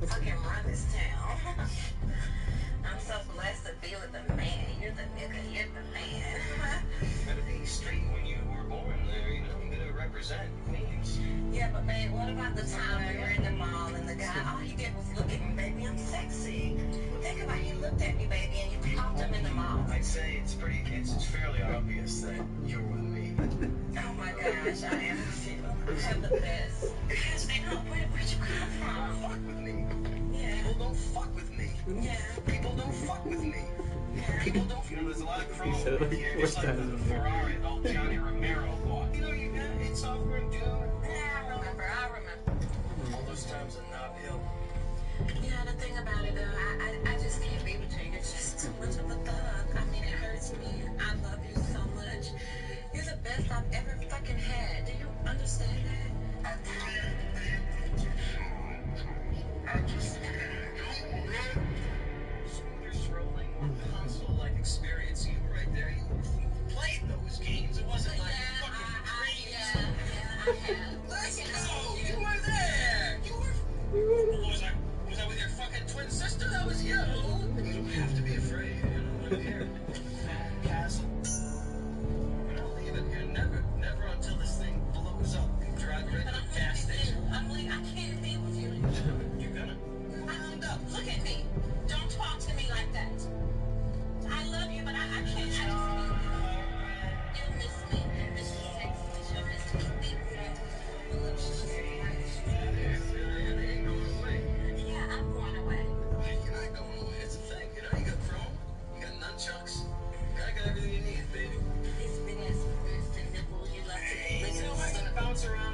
Fucking run this town. I'm so blessed to be with the man. You're the nigga. You're the man. Gotta be straight when you were born there. You know, you gotta represent Queens. Yeah, but babe, what about the time we were in the mall and the guy, all he did was look at me, baby, I'm sexy. Think about it, he looked at me, baby, and you popped him in the mall. I'd say it's fairly obvious that you're with me. Oh my gosh, I am with you. I have the best. Gosh, I know, where'd you come from? Fuck with me. Yeah. People don't fuck with me. Yeah. People don't fuck with me. People don't. You know, there's a lot of chrome here, just like the Ferrari that old Johnny Romero bought. You know, you got it's over and due. Yeah, I remember. All those times in Knob Hill. Yeah, the thing about it, I just can't be with you. You're just too much of a thug. I mean, it hurts me. I love you so much. You're the best I've ever fucking had. Do you understand that? I just smoother scrolling, more console-like experience. You were right there. You played those games. It wasn't like fucking dreams. Yeah. Let's go. You were there. Was I with your fucking twin sister? That was you. You don't have to be afraid. You know, I'm here. Castle. You don't leave it here. Never until this thing blows up. You drive right to the gas station. I can't be with you. You're gonna. Look at me. Don't talk to me like that. I love you, but I can't. I just you miss me. You miss the sex. You miss the commitment. The little shit. They ain't going away. Yeah, I'm going away. You're not going away. It's a thing. You know, you got chrome. You got nunchucks. You got everything you need, baby. These big ass breasts and nipples you love to You know, I can bounce around.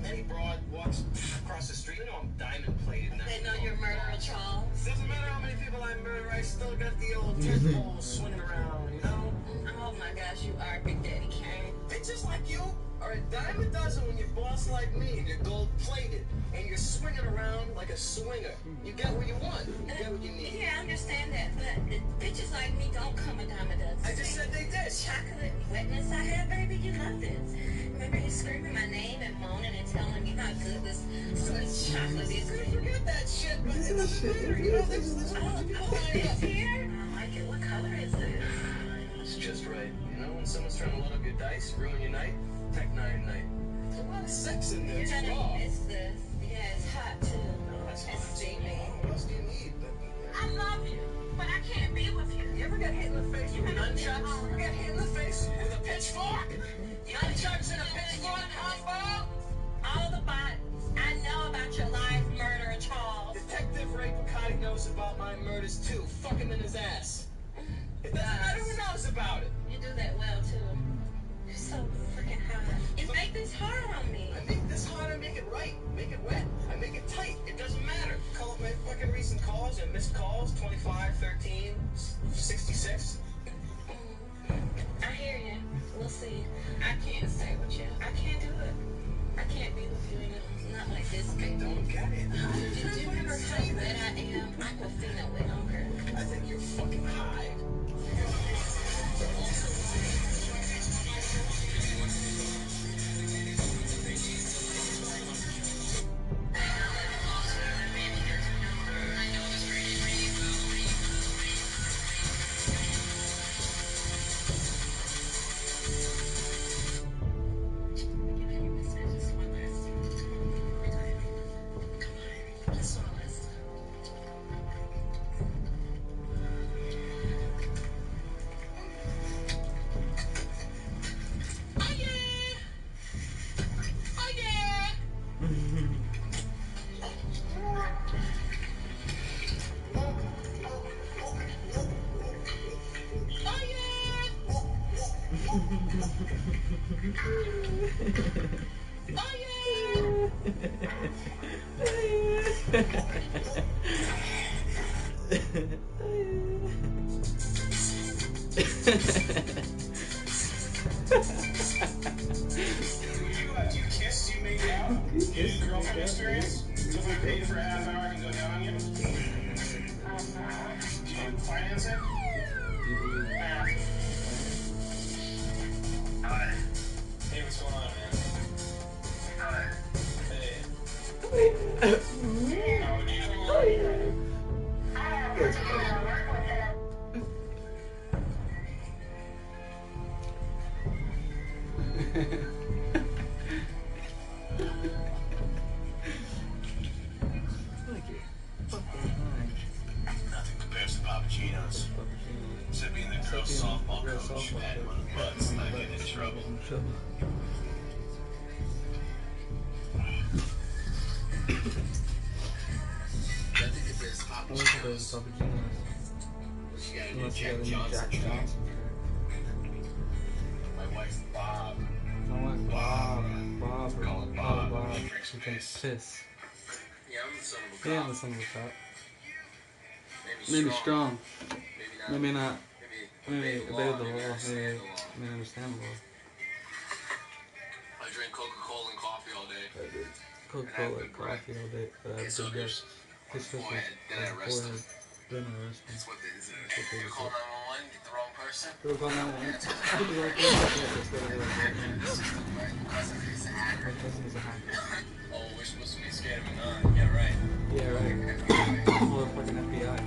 Any broad walks across the street. You know I'm diamond plated. They know you're murderer, Charles. Doesn't matter how many people I murder, I still got the old tentpole swinging around, you know? Oh my gosh, you are Big Daddy Kane. Bitches like you are a dime a dozen when you're boss like me and you're gold plated and you're swinging around like a swinger. You get what you want. You get what you need. Yeah, I understand that, but bitches like me don't come a dime a dozen. I just said they did. Chocolate wetness I had, baby, you loved it. Remember you screaming my name and moaning and telling me how good this sweet chocolate is. Forget that shit, but it doesn't matter. You know, this is it's here. I like it. What color is it? It's just right. You know, when someone's trying to load up your dice, ruin your night, Tech 9 night. There's a lot of sex in there. You're gonna miss this. Yeah, it's hot too. That's It's steamy. What else do you need? I love you, but I can't be with you. You ever get hit in the face with nunchucks? You get hit in the face with a pitchfork? Nunchucks and a pitchfork combo? All the bodies. I know about your life murder, Charles. Detective Ray Picotti knows about my murders too. Fuck him in his ass. It doesn't matter who knows about it. You do that well too. You're so freaking hot. You make this hard on me. I make this hard, I make it right. Make it wet. I make it tight. It doesn't matter. Call up my fucking recent calls and missed calls. 25, 13, 66. I hear you. We'll see. I can't stay with you. I can't do it. I can't be with you, not like this. I don't get it. Did you ever how bad I am? Aquafina with hunger. I think you're fucking high. You kissed, you made out? You girlfriend experience? So if I paid for a half hour, I can go down on you? Do you finance it? Hi. Hey, what's going on, man? Hi. Hey. How would you? Nothing compares to Pappuccino's. Except being the girls' softball coach who had one of the butts and I get in trouble. Nothing compares to Pappuccino's. What you gotta do, Jack Johnson. My wife, Bob. Call it Bob. He drinks piss. Yeah, I'm the son of a cop. Yeah, I'm the son of a cop. Maybe strong. Maybe not. Maybe obey obey the law. maybe Maybe understand the law. I drink Coca-Cola and coffee all day. I did Coca-Cola and coffee all day, but I Kiss did others. this Boy, then I arrest them. Then I arrest him. That's what they do. You call 911, get the wrong person. Go call 911. Put the right person. Let's go to the right man. My cousin is a hacker. My cousin is a hacker. Oh, we're supposed to be scared of him, huh? Yeah, right. Yeah, right. Motherfucking FBI.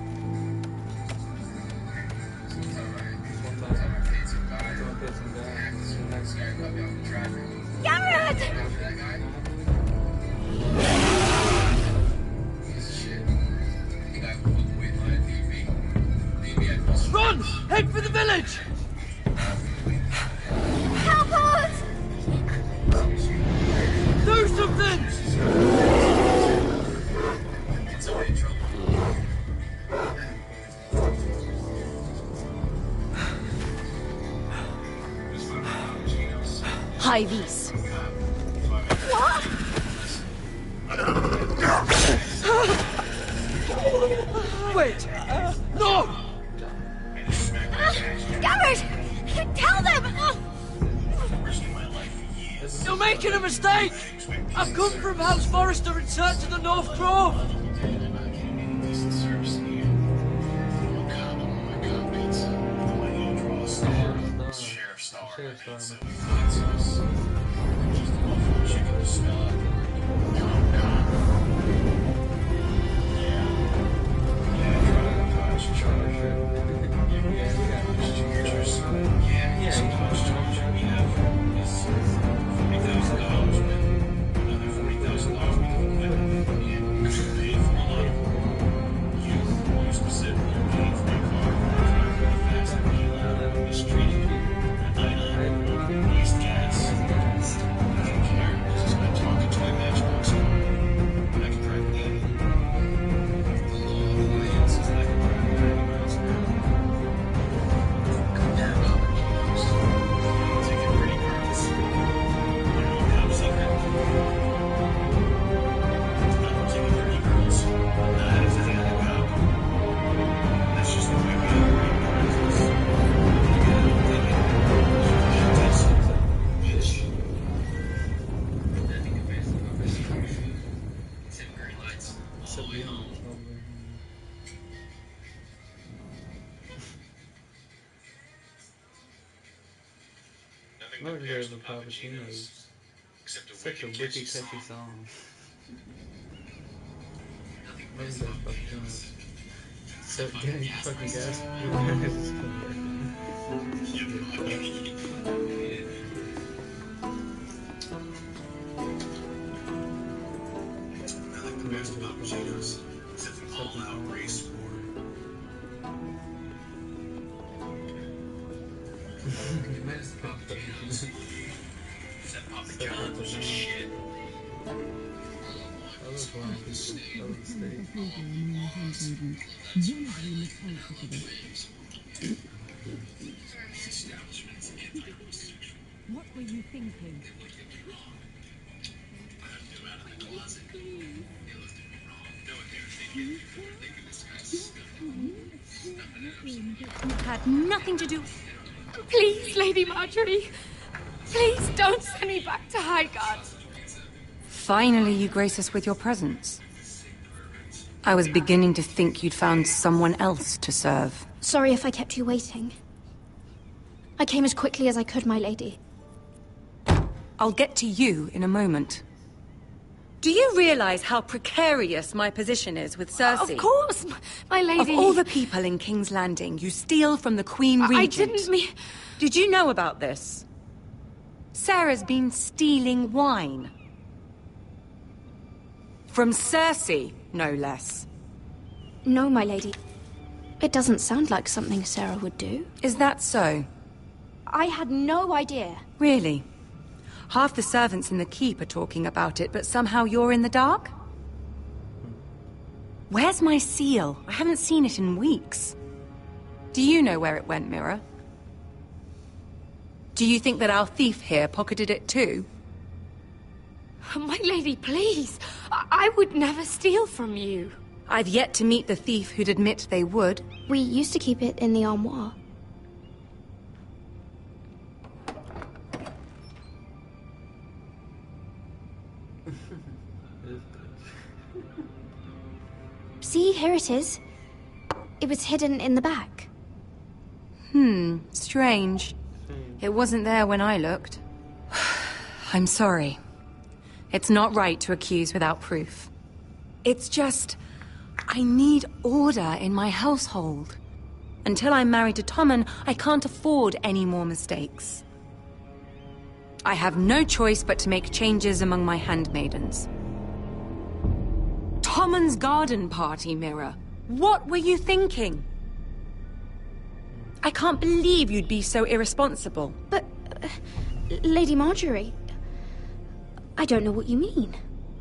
It's alright. One I'm time. gonna pay some guy. Someone paid some guy. This guy cut me off in traffic. Garrett! After that guy? Piece of shit. The guy who looked away from my TV. Maybe I must Run! Head for the village! Help us! Do something! get somebody in trouble. High vis. What? Wait! No! Garrett! Tell them! You're making a mistake! I've come from House Forrester in search of the North Grove! Sheriff Star. Sheriff Star. Just a local chicken to smell it. Gas. I don't care. This is my talking to my Legendary of the Cappuccinos. Except a Such a wicked wicked, catchy catchy song. song. Legendary of Cappuccinos. So getting fucking gas is I like the best about Cappuccinos. Except an all-out race war. Best Cappuccinos. Except Papa John's was just shit. That was one of the steak. What were you thinking? Had nothing to do. Please, Lady Marjorie. Please don't send me back to Highgarden. Finally, you grace us with your presence. I was beginning to think you'd found someone else to serve. Sorry if I kept you waiting. I came as quickly as I could, my lady. I'll get to you in a moment. Do you realize how precarious my position is with Cersei? Of course, my lady. Of all the people in King's Landing, you steal from the Queen Regent. I didn't mean... Did you know about this? Sarah's been stealing wine. From Cersei, no less. No, my lady. It doesn't sound like something Sarah would do. Is that so? I had no idea. Really? Half the servants in the keep are talking about it, but somehow you're in the dark? Where's my seal? I haven't seen it in weeks. Do you know where it went, Mira? Do you think that our thief here pocketed it too? My lady, please. I would never steal from you. I've yet to meet the thief who'd admit they would. We used to keep it in the armoire. See, here it is. It was hidden in the back. Strange. It wasn't there when I looked. I'm sorry. It's not right to accuse without proof. It's just... I need order in my household. Until I'm married to Tommen, I can't afford any more mistakes. I have no choice but to make changes among my handmaidens. Tommen's garden party, Mira. What were you thinking? I can't believe you'd be so irresponsible. But, Lady Marjorie, I don't know what you mean.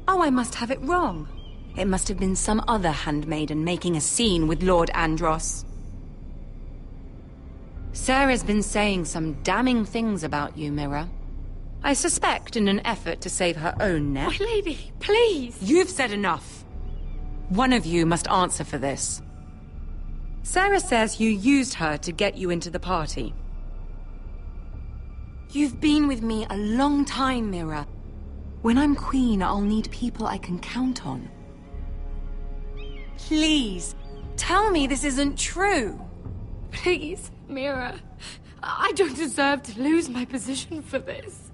Oh, I must have it wrong. It must have been some other handmaiden making a scene with Lord Andros. Sarah's been saying some damning things about you, Mira. I suspect in an effort to save her own neck. My lady, please. You've said enough. One of you must answer for this. Sarah says you used her to get you into the party. You've been with me a long time, Mira. When I'm queen, I'll need people I can count on. Please, tell me this isn't true. Please, Mira. I don't deserve to lose my position for this.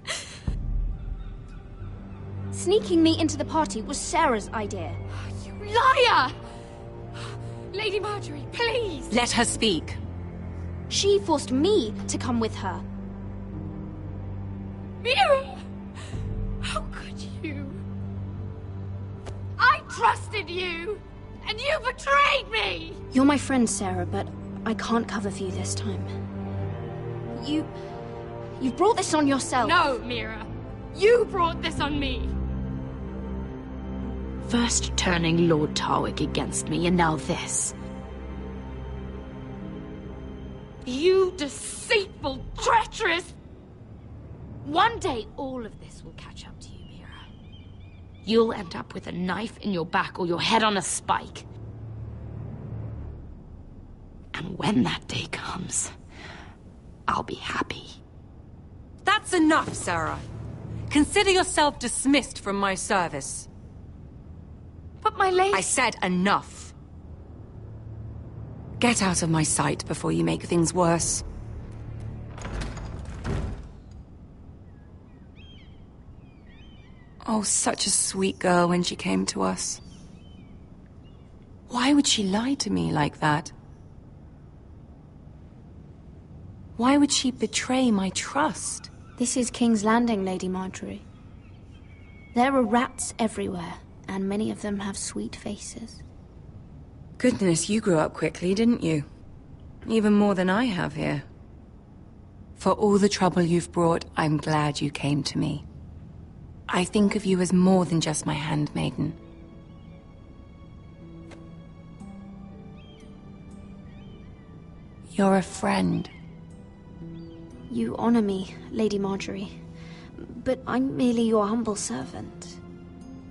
Sneaking me into the party was Sarah's idea. You liar! Lady Marjorie, please! Let her speak. She forced me to come with her. Mira! How could you? I trusted you! And you betrayed me! You're my friend, Sarah, but I can't cover for you this time. You brought this on yourself. No, Mira. You brought this on me. First turning Lord Tarwick against me, and now this. You deceitful, treacherous... One day, all of this will catch up to you, Mira. You'll end up with a knife in your back or your head on a spike. And when that day comes, I'll be happy. That's enough, Sarah. Consider yourself dismissed from my service. But my lady... I said enough. Get out of my sight before you make things worse. Oh, such a sweet girl when she came to us. Why would she lie to me like that? Why would she betray my trust? This is King's Landing, Lady Marjorie. There are rats everywhere, and many of them have sweet faces. Goodness, you grew up quickly, didn't you? Even more than I have here. For all the trouble you've brought, I'm glad you came to me. I think of you as more than just my handmaiden. You're a friend. You honor me, Lady Marjorie, but I'm merely your humble servant.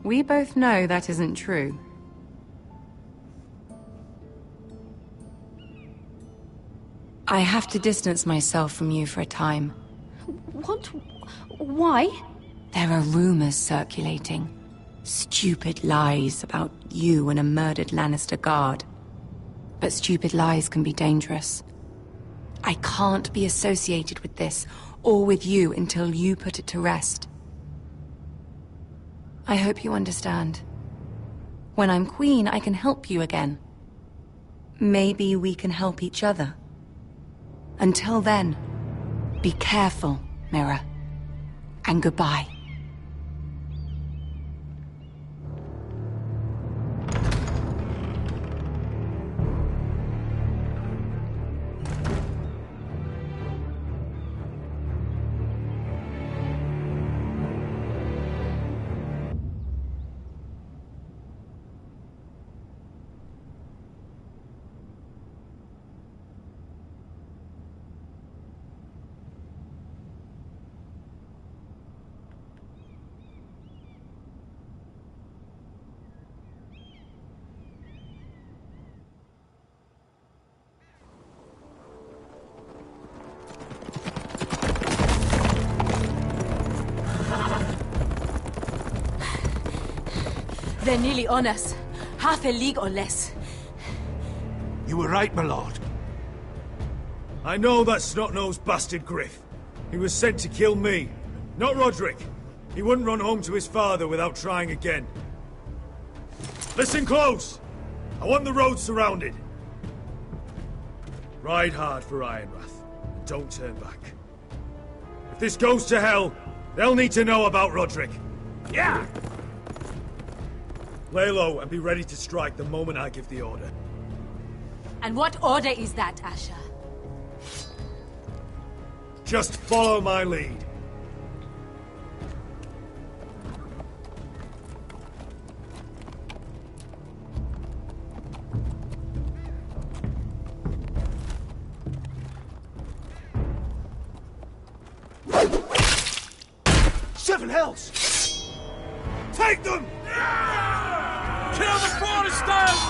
We both know that isn't true. I have to distance myself from you for a time. What? Why? There are rumors circulating. Stupid lies about you and a murdered Lannister guard. But stupid lies can be dangerous. I can't be associated with this, or with you, until you put it to rest. I hope you understand. When I'm queen, I can help you again. Maybe we can help each other. Until then, be careful, Mira. And goodbye. They're nearly on us. Half a league or less. You were right, my lord. I know that snot-nosed bastard Griff. He was sent to kill me, not Roderick. He wouldn't run home to his father without trying again. Listen close! I want the road surrounded. Ride hard for Ironrath, and don't turn back. If this goes to hell, they'll need to know about Roderick. Yeah! Lay low and be ready to strike the moment I give the order. And what order is that, Asher? Just follow my lead. Seven hells! Take them! Kill the Foresters!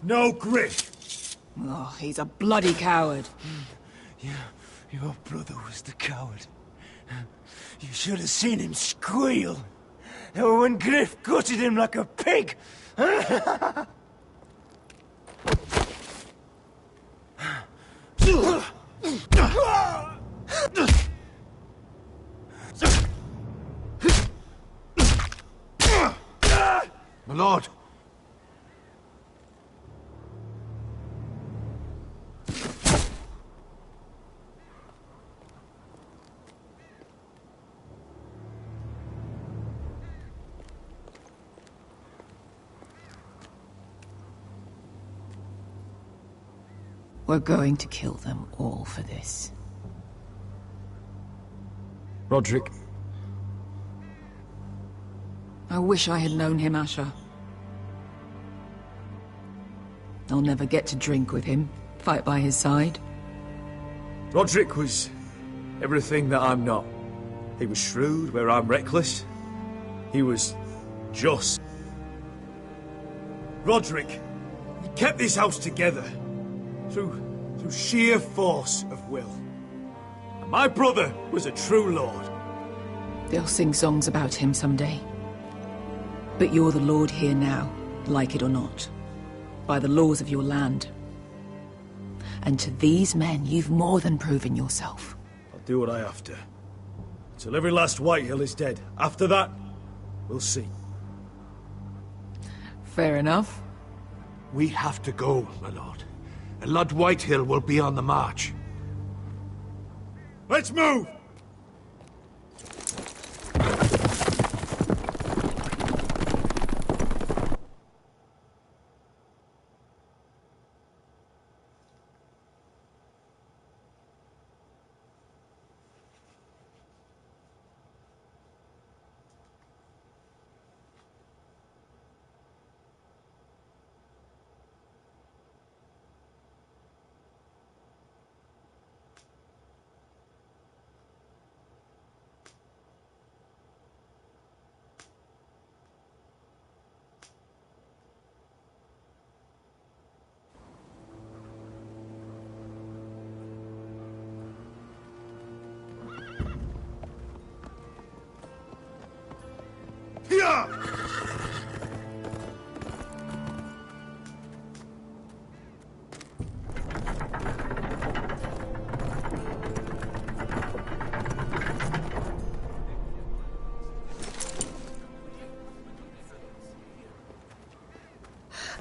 No Griff! Oh, he's a bloody coward. Your brother was the coward. You should have seen him squeal. When Griff gutted him like a pig. My lord! We're going to kill them all for this. Roderick. I wish I had known him, Asher. I'll never get to drink with him, fight by his side. Roderick was everything that I'm not. He was shrewd where I'm reckless. He was just. Roderick, he kept this house together through sheer force of will. And my brother was a true lord. They'll sing songs about him someday. But you're the lord here now, like it or not. By the laws of your land. And to these men, you've more than proven yourself. I'll do what I have to. Till every last Whitehill is dead. After that, we'll see. Fair enough. We have to go, my lord. And Lord Whitehill will be on the march. Let's move! Here!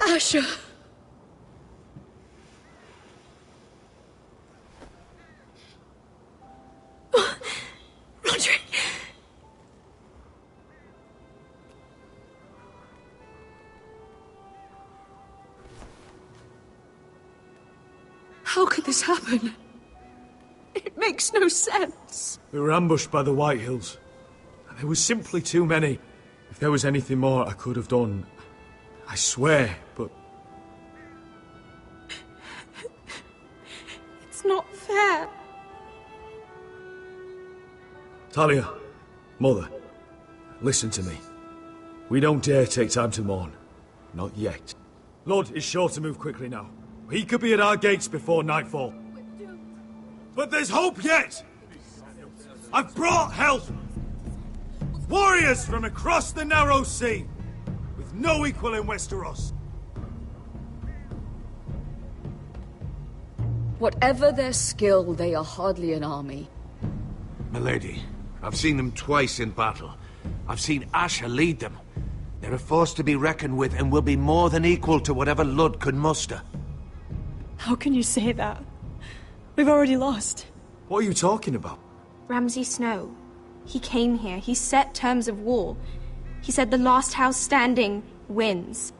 Asher! Roderick! How could this happen? It makes no sense. We were ambushed by the Whitehills. And there was simply too many. If there was anything more I could have done, I swear, but... It's not fair. Talia, Mother, listen to me. We don't dare take time to mourn. Not yet. Lord is sure to move quickly now. He could be at our gates before nightfall. But there's hope yet! I've brought help! Warriors from across the narrow sea, with no equal in Westeros. Whatever their skill, they are hardly an army. Milady, I've seen them twice in battle. I've seen Asher lead them. They're a force to be reckoned with and will be more than equal to whatever Lud could muster. How can you say that? We've already lost. What are you talking about? Ramsay Snow. He came here. He set terms of war. He said the last house standing wins.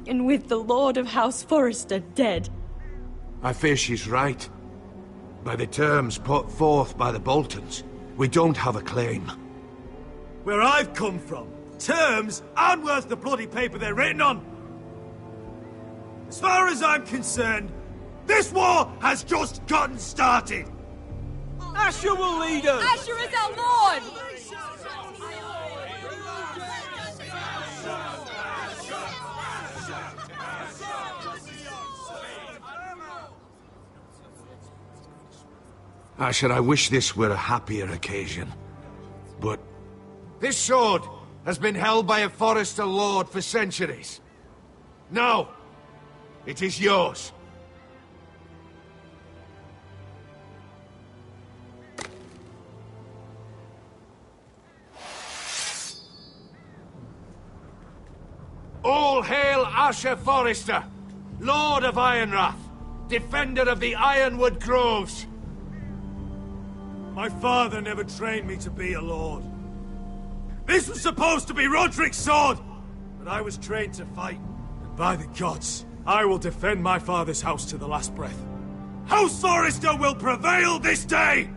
And with the Lord of House Forrester dead. I fear she's right. By the terms put forth by the Boltons, we don't have a claim. Where I've come from, terms aren't worth the bloody paper they're written on. As far as I'm concerned, this war has just gotten started. Asher will lead us! Asher is our lord! Asher, I wish this were a happier occasion. But this sword has been held by a Forrester lord for centuries. Now, it is yours. All hail Asher Forrester, Lord of Ironrath, defender of the Ironwood Groves. My father never trained me to be a lord. This was supposed to be Roderick's sword, but I was trained to fight. And by the gods, I will defend my father's house to the last breath. House Forrester will prevail this day!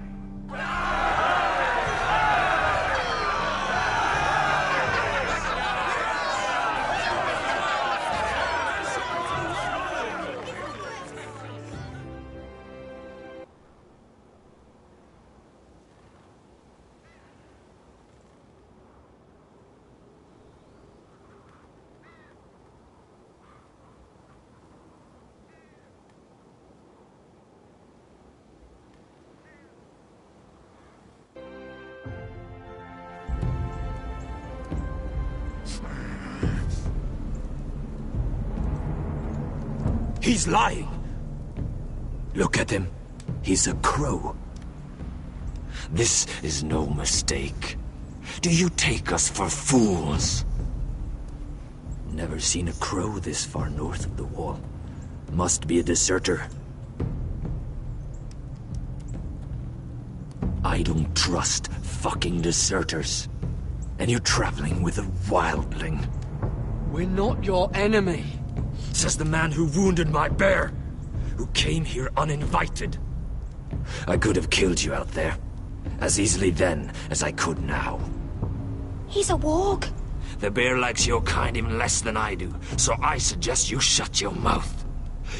He's lying. Look at him. He's a crow. This is no mistake. Do you take us for fools? Never seen a crow this far north of the wall. Must be a deserter. I don't trust fucking deserters. And you're traveling with a wildling. We're not your enemy. Says the man who wounded my bear, who came here uninvited. I could have killed you out there, as easily then as I could now. He's a warg. The bear likes your kind even less than I do, so I suggest you shut your mouth.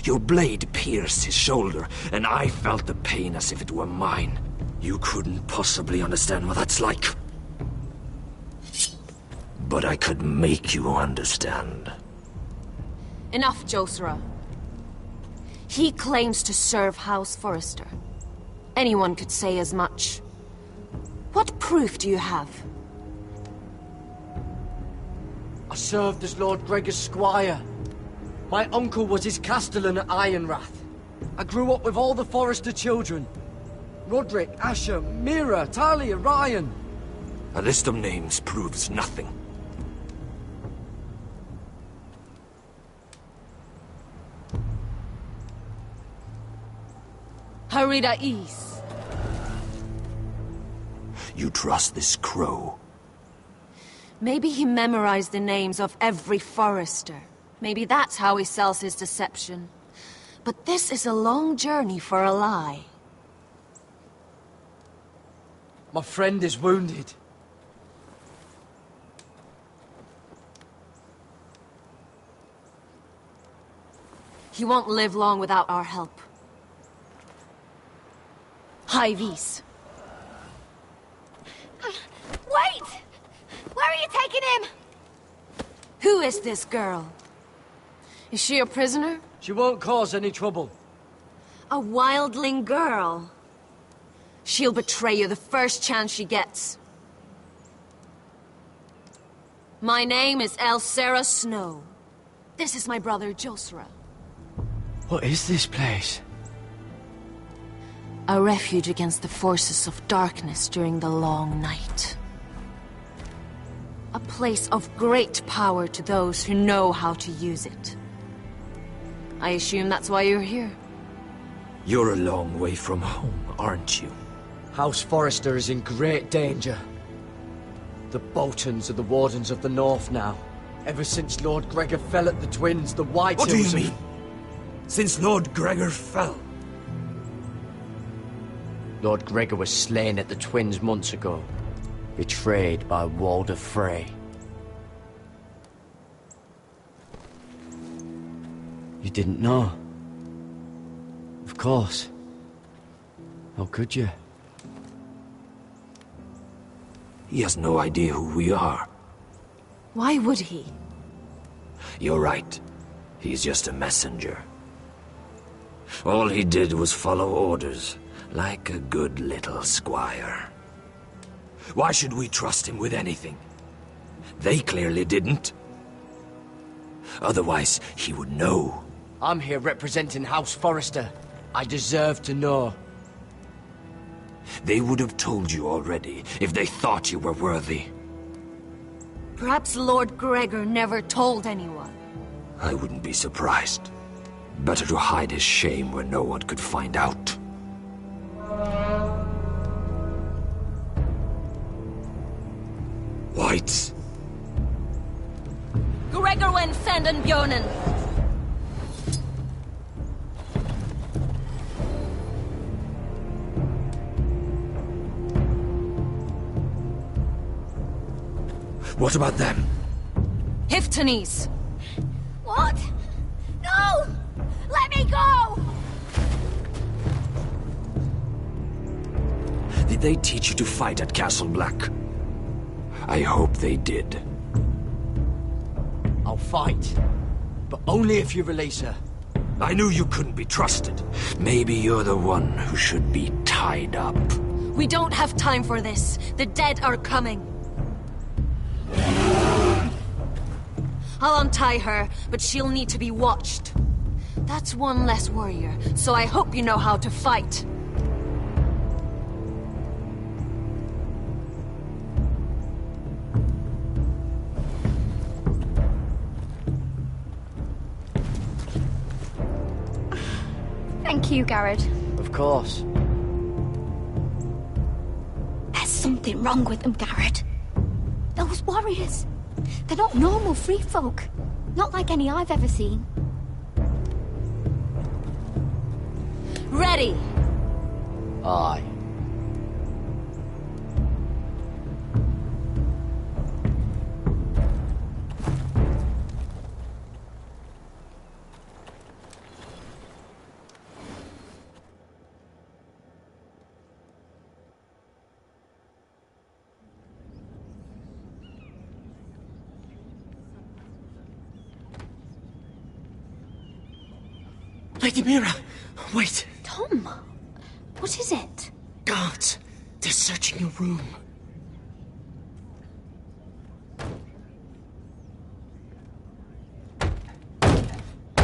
Your blade pierced his shoulder, and I felt the pain as if it were mine. You couldn't possibly understand what that's like. But I could make you understand. Enough, Josra. He claims to serve House Forrester. Anyone could say as much. What proof do you have? I served as Lord Gregor's squire. My uncle was his castellan at Ironrath. I grew up with all the Forrester children. Roderick, Asher, Mira, Talia, Ryan. A list of names proves nothing. Harida East. You trust this crow? Maybe he memorized the names of every Forrester. Maybe that's how he sells his deception. But this is a long journey for a lie. My friend is wounded. He won't live long without our help. High Vis. Wait! Where are you taking him? Who is this girl? Is she a prisoner? She won't cause any trouble. A wildling girl. She'll betray you the first chance she gets. My name is Elsera Snow. This is my brother, Josra. What is this place? A refuge against the forces of darkness during the long night. A place of great power to those who know how to use it. I assume that's why you're here. You're a long way from home, aren't you? House Forrester is in great danger. The Boltons are the Wardens of the North now. Ever since Lord Gregor fell at the Twins, the White What do you Hills mean? Since Lord Gregor fell? Lord Gregor was slain at the Twins months ago. Betrayed by Walder Frey. You didn't know? Of course. How could you? He has no idea who we are. Why would he? You're right. He's just a messenger. All he did was follow orders, like a good little squire. Why should we trust him with anything? They clearly didn't. Otherwise, he would know. I'm here representing House Forrester. I deserve to know. They would have told you already, if they thought you were worthy. Perhaps Lord Gregor never told anyone. I wouldn't be surprised. Better to hide his shame where no one could find out. Whites. Gregor went senden Björnen. What about them? Hiftanes. What? No! Let me go! Did they teach you to fight at Castle Black? I hope they did. I'll fight. But only if you release her. I knew you couldn't be trusted. Maybe you're the one who should be tied up. We don't have time for this. The dead are coming. I'll untie her, but she'll need to be watched. That's one less warrior, so I hope you know how to fight. Thank you, Garrett. Of course. There's something wrong with them, Garrett. Those warriors. They're not normal free folk. Not like any I've ever seen. Ready! Aye. Lady Mira, wait. Tom, what is it? Guards, they're searching your room.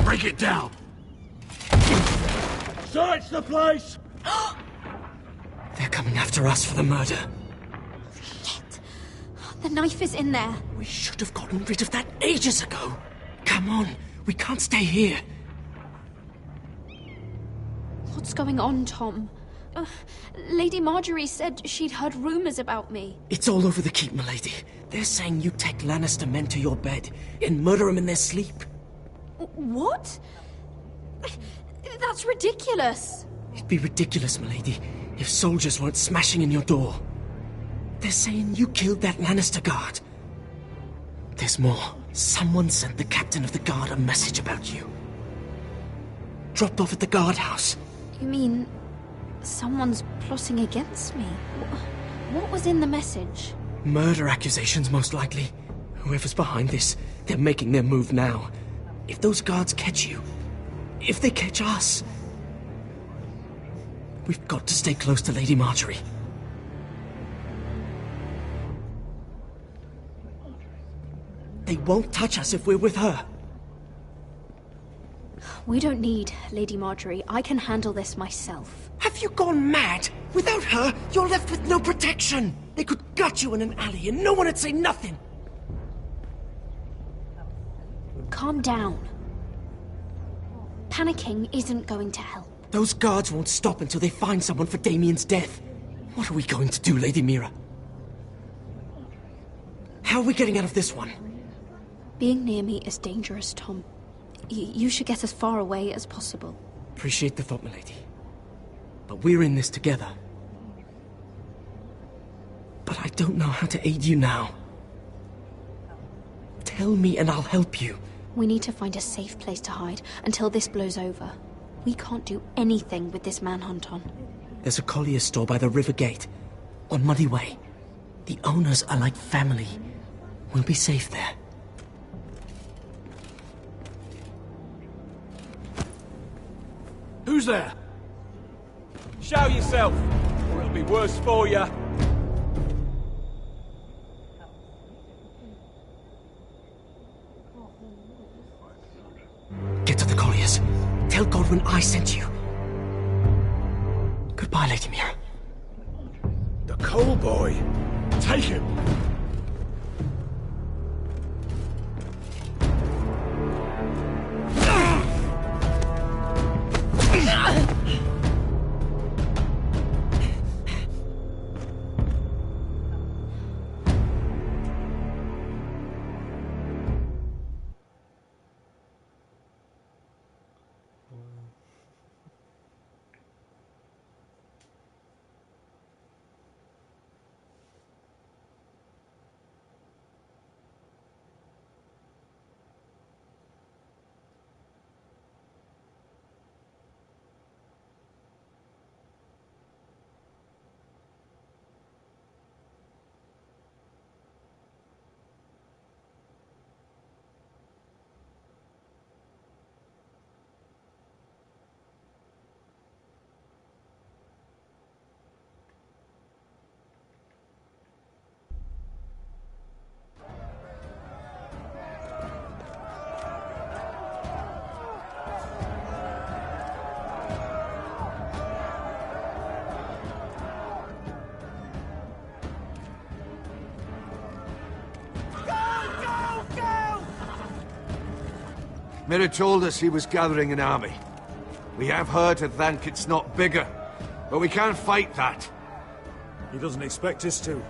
Break it down! Search the place! They're coming after us for the murder. Shit. The knife is in there. We should have gotten rid of that ages ago. Come on, we can't stay here. What's going on, Tom? Lady Marjorie said she'd heard rumors about me. It's all over the keep, milady. They're saying you take Lannister men to your bed and murder them in their sleep. What? That's ridiculous. It'd be ridiculous, milady, if soldiers weren't smashing in your door. They're saying you killed that Lannister guard. There's more. Someone sent the captain of the guard a message about you. Dropped off at the guardhouse. You mean someone's plotting against me? What was in the message? Murder accusations, most likely. Whoever's behind this, they're making their move now. If those guards catch you, if they catch us, we've got to stay close to Lady Marjorie. They won't touch us if we're with her. We don't need Lady Marjorie. I can handle this myself. Have you gone mad? Without her, you're left with no protection. They could gut you in an alley and no one would say nothing. Calm down. Panicking isn't going to help. Those guards won't stop until they find someone for Damien's death. What are we going to do, Lady Mira? How are we getting out of this one? Being near me is dangerous, Tom. You should get as far away as possible. Appreciate the thought, milady. But we're in this together. But I don't know how to aid you now. Tell me and I'll help you. We need to find a safe place to hide until this blows over. We can't do anything with this manhunt on. There's a collier's store by the river gate, on Muddy Way. The owners are like family. We'll be safe there. Who's there? Show yourself, or it'll be worse for you. Get to the colliers. Tell Godwin I sent you. Goodbye, Lady Mira. The coal boy. Take him. Mira told us he was gathering an army. We have heard to think it's not bigger, but we can't fight that. He doesn't expect us to.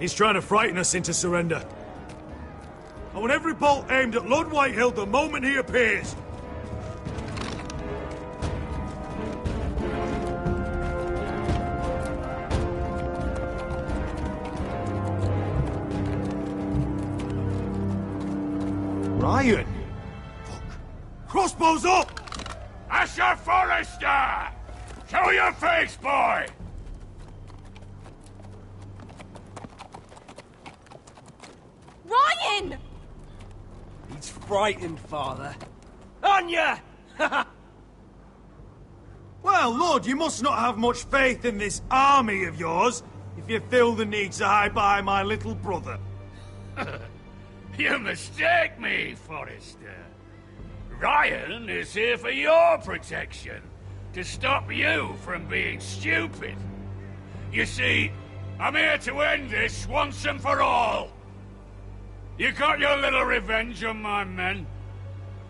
He's trying to frighten us into surrender. I want every bolt aimed at Lord Whitehill the moment he appears. Ryan! Fuck. Crossbows up! Asher Forrester! Show your face, boy! Ryan! He's frightened, Father. Anya! Well, Lord, you must not have much faith in this army of yours, if you feel the need to hide behind my little brother. You mistake me, Forrester. Ryan is here for your protection, to stop you from being stupid. You see, I'm here to end this once and for all. You got your little revenge on my men,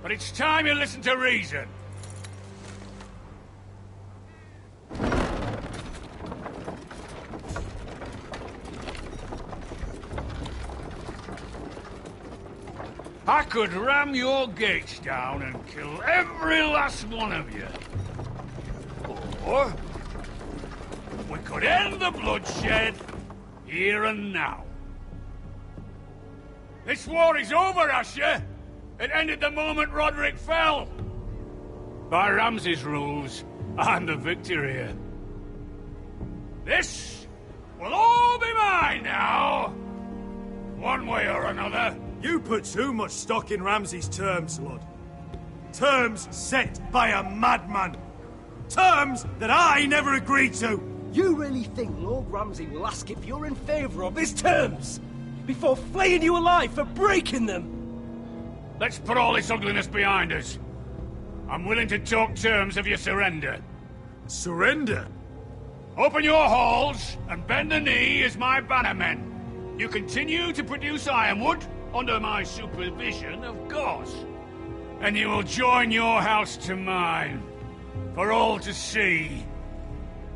but it's time you listen to reason. I could ram your gates down and kill every last one of you. Or we could end the bloodshed here and now. This war is over, Asher. It ended the moment Roderick fell. By Ramsay's rules, I'm the victor here. This will all be mine now. One way or another. You put too much stock in Ramsay's terms, Lord. Terms set by a madman. Terms that I never agreed to. You really think Lord Ramsay will ask if you're in favor of his terms? Before flaying you alive for breaking them? Let's put all this ugliness behind us. I'm willing to talk terms of your surrender. Surrender? Open your halls and bend the knee as my bannermen. You continue to produce ironwood, under my supervision, of course. And you will join your house to mine, for all to see,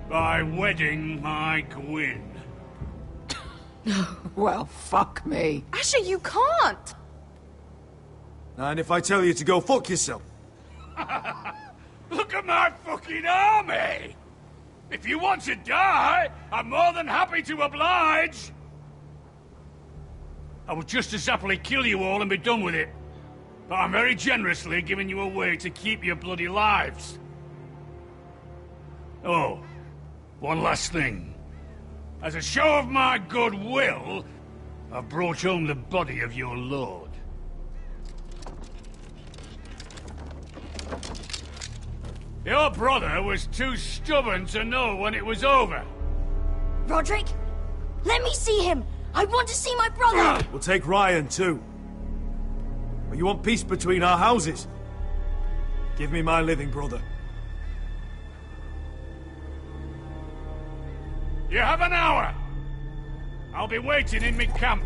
by wedding my Gwyn. Well, fuck me. Asher, you can't! And if I tell you to go fuck yourself? Look at my fucking army! If you want to die, I'm more than happy to oblige! I would just as happily kill you all and be done with it. But I'm very generously giving you a way to keep your bloody lives. Oh, one last thing. As a show of my goodwill, I've brought home the body of your lord. Your brother was too stubborn to know when it was over. Roderick, let me see him! I want to see my brother! We'll take Ryan, too. But you want peace between our houses? Give me my living brother. You have an hour. I'll be waiting in my camp.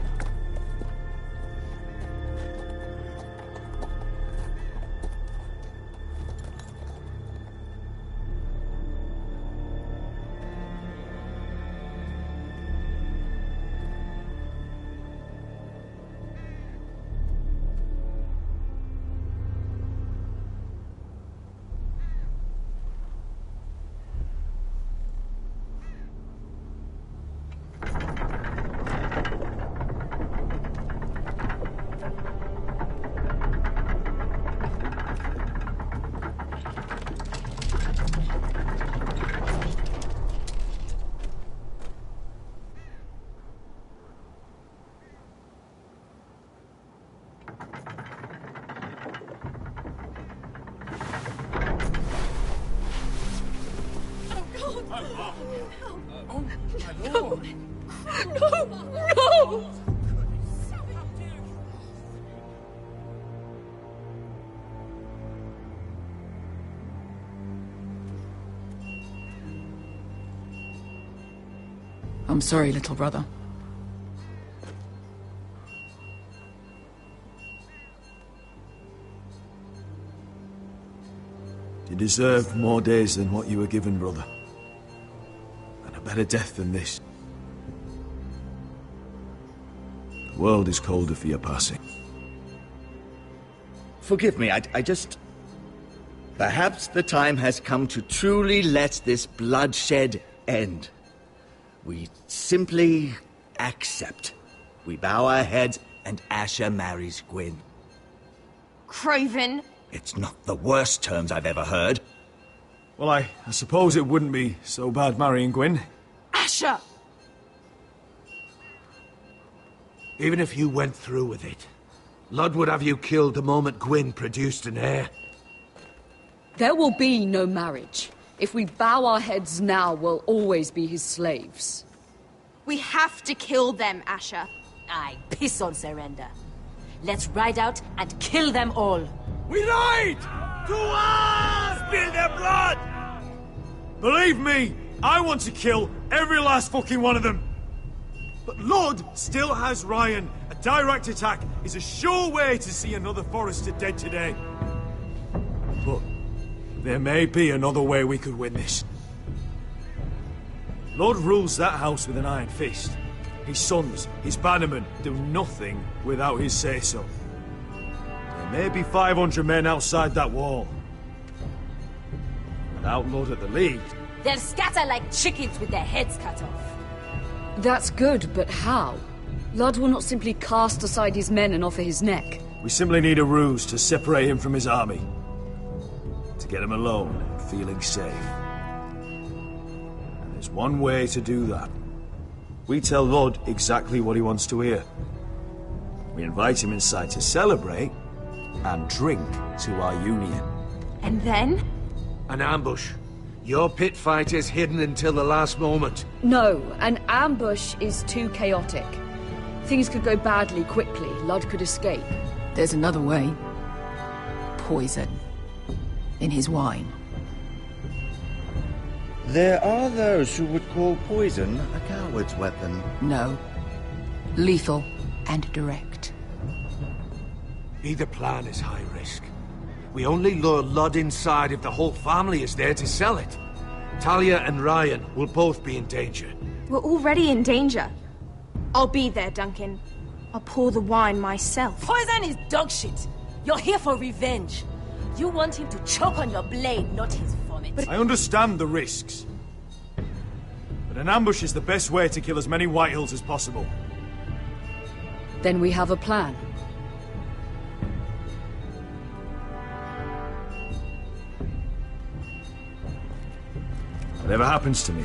No! I'm sorry, little brother. deserved more days than what you were given, brother. And a better death than this. The world is colder for your passing. Forgive me, I just... Perhaps the time has come to truly let this bloodshed end. We simply accept. We bow our heads and Asher marries Gwyn. Craven! It's not the worst terms I've ever heard. Well, I suppose it wouldn't be so bad marrying Gwyn. Asher! Even if you went through with it, Lud would have you killed the moment Gwyn produced an heir. There will be no marriage. If we bow our heads now, we'll always be his slaves. We have to kill them, Asher. Aye, piss on surrender. Let's ride out and kill them all. We ride! To us! Spill their blood! Believe me, I want to kill every last fucking one of them. But Lud still has Ryan. A direct attack is a sure way to see another Forrester dead today. But there may be another way we could win this. Lud rules that house with an iron fist. His sons, his bannermen, do nothing without his say-so. There may be 500 men outside that wall. Without Lud at the lead... They'll scatter like chickens with their heads cut off. That's good, but how? Lud will not simply cast aside his men and offer his neck. We simply need a ruse to separate him from his army. To get him alone and feeling safe. And there's one way to do that. We tell Lud exactly what he wants to hear. We invite him inside to celebrate and drink to our union. And then? An ambush. Your pit fight is hidden until the last moment. No, an ambush is too chaotic. Things could go badly quickly. Lud could escape. There's another way. Poison. In his wine. There are those who would call poison a coward's weapon. No. Lethal and direct. Either plan is high risk. We only lure Lud inside if the whole family is there to sell it. Talia and Ryan will both be in danger. We're already in danger. I'll be there, Duncan. I'll pour the wine myself. Poison is dog shit. You're here for revenge. You want him to choke on your blade, not his vomit. I understand the risks. But an ambush is the best way to kill as many Whitehills as possible. Then we have a plan. Whatever happens to me,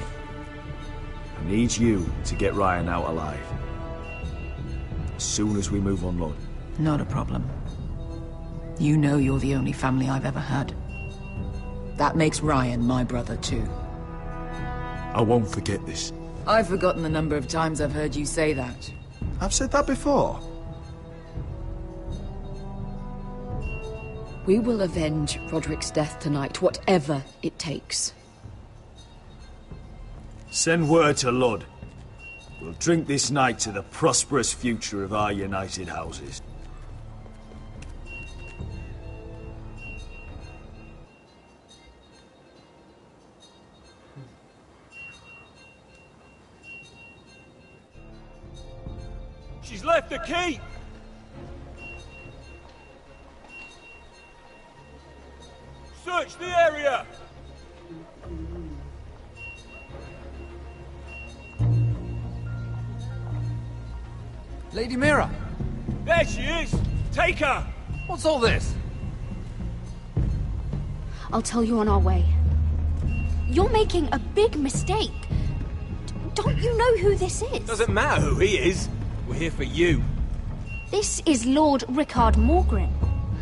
I need you to get Ryan out alive. As soon as we move on, Lord. Not a problem. You know you're the only family I've ever had. That makes Ryan my brother, too. I won't forget this. I've forgotten the number of times I've heard you say that. I've said that before. We will avenge Roderick's death tonight, whatever it takes. Send word to Lud. We'll drink this night to the prosperous future of our united houses. She's left the key! Search the area! Lady Mira! There she is! Take her! What's all this? I'll tell you on our way. You're making a big mistake. Don't you know who this is? Doesn't matter who he is. We're here for you. This is Lord Rickard Morgrim,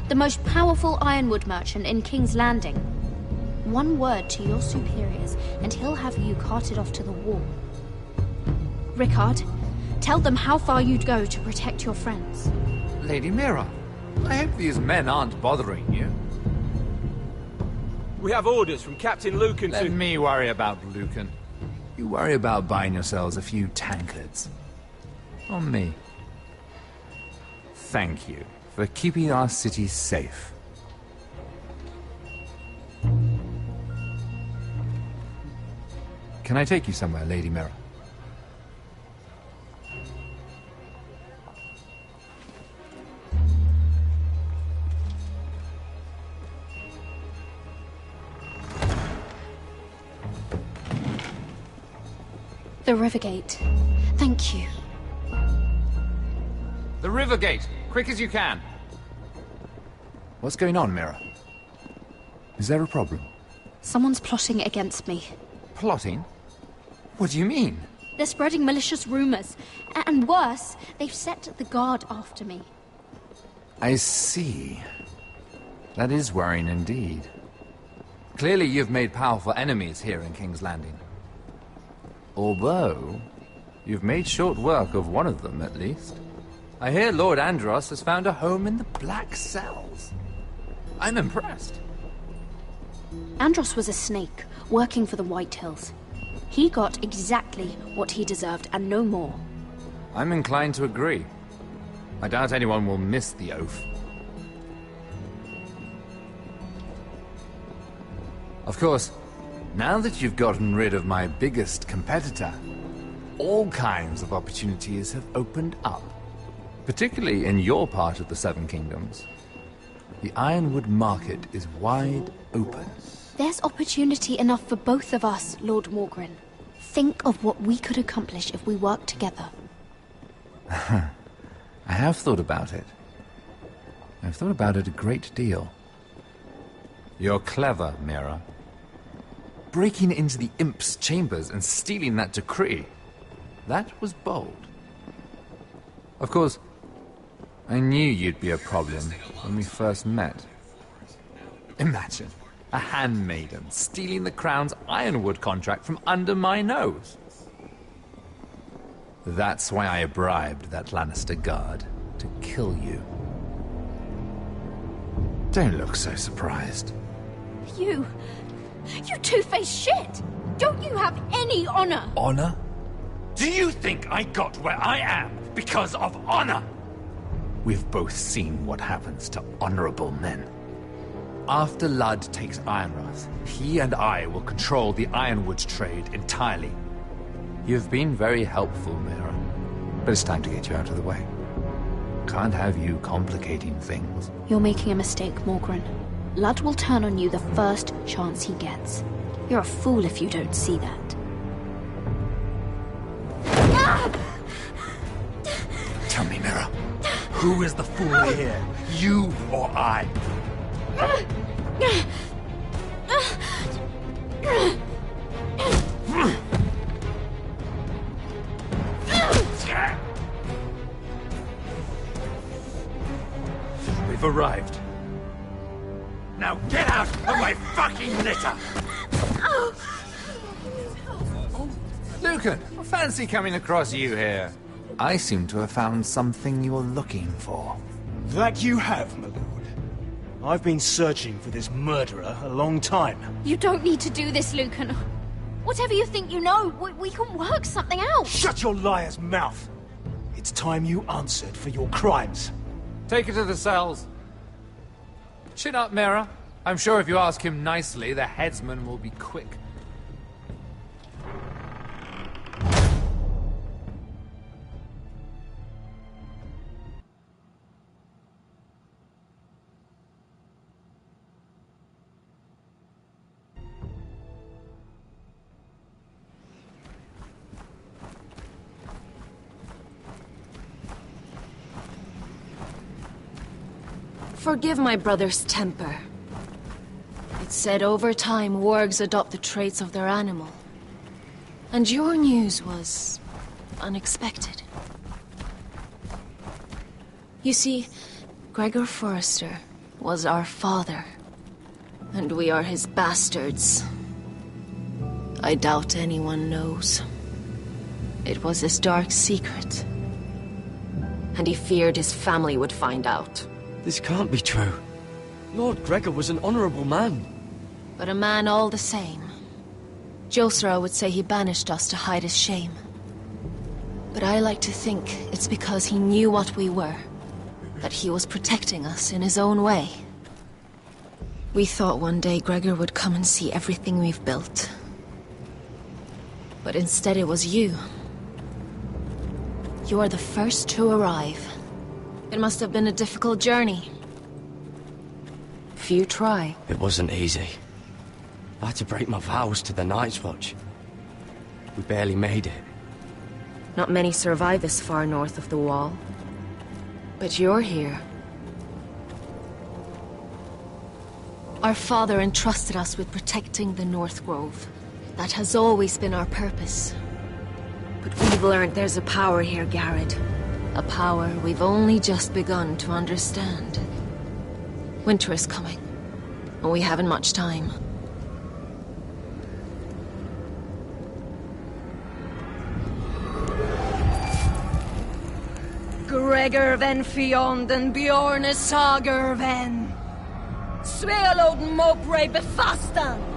the most powerful ironwood merchant in King's Landing. One word to your superiors, and he'll have you carted off to the wall. Rickard, tell them how far you'd go to protect your friends. Lady Mira, I hope these men aren't bothering you. We have orders from Captain Lucan Let me worry about Lucan. You worry about buying yourselves a few tankards. On me. Thank you for keeping our city safe. Can I take you somewhere, Lady Mira? The Rivergate. Thank you. The river gate! Quick as you can! What's going on, Mira? Is there a problem? Someone's plotting against me. Plotting? What do you mean? They're spreading malicious rumors. And worse, they've set the guard after me. I see. That is worrying indeed. Clearly you've made powerful enemies here in King's Landing. Although, you've made short work of one of them, at least. I hear Lord Andros has found a home in the Black Cells. I'm impressed. Andros was a snake, working for the White Hills. He got exactly what he deserved, and no more. I'm inclined to agree. I doubt anyone will miss the oath. Of course, now that you've gotten rid of my biggest competitor, all kinds of opportunities have opened up. Particularly in your part of the Seven Kingdoms. The Ironwood market is wide open. There's opportunity enough for both of us, Lord Morgren. Think of what we could accomplish if we worked together. I have thought about it. I've thought about it a great deal. You're clever, Mira. Breaking into the Imp's chambers and stealing that decree. That was bold. Of course, I knew you'd be a problem when we first met. Imagine a handmaiden stealing the Crown's Ironwood contract from under my nose. That's why I bribed that Lannister guard to kill you. Don't look so surprised. You two-faced shit! Don't you have any honor? Honor? Do you think I got where I am because of honor? We've both seen what happens to honorable men. After Ludd takes Ironrath, he and I will control the Ironwood trade entirely. You've been very helpful, Mira, but it's time to get you out of the way. Can't have you complicating things. You're making a mistake, Morgren. Ludd will turn on you the first chance he gets. You're a fool if you don't see that. Tell me, Mira, who is the fool here? You or I? We've arrived. Now get out of my fucking litter! Lucan, I fancy coming across you here. I seem to have found something you're looking for. That you have, my lord. I've been searching for this murderer a long time. You don't need to do this, Lucan. Whatever you think you know, we can work something out. Shut your liar's mouth! It's time you answered for your crimes. Take her to the cells. Chin up, Mira. I'm sure if you ask him nicely, the headsman will be quick. Forgive my brother's temper. It's said over time wargs adopt the traits of their animal. And your news was unexpected. You see, Gregor Forrester was our father, and we are his bastards. I doubt anyone knows. It was his dark secret, and he feared his family would find out. This can't be true. Lord Gregor was an honorable man. But a man all the same. Josra would say he banished us to hide his shame. But I like to think it's because he knew what we were. That he was protecting us in his own way. We thought one day Gregor would come and see everything we've built. But instead it was you. You are the first to arrive. It must have been a difficult journey. Few try. It wasn't easy. I had to break my vows to the Night's Watch. We barely made it. Not many survive this far north of the Wall. But you're here. Our father entrusted us with protecting the North Grove. That has always been our purpose. But we've learned there's a power here, Garrett. A power we've only just begun to understand. Winter is coming, and we haven't much time. Gregor ven Fionden Bjorne Sager ven. Svealoden Mopre befastan.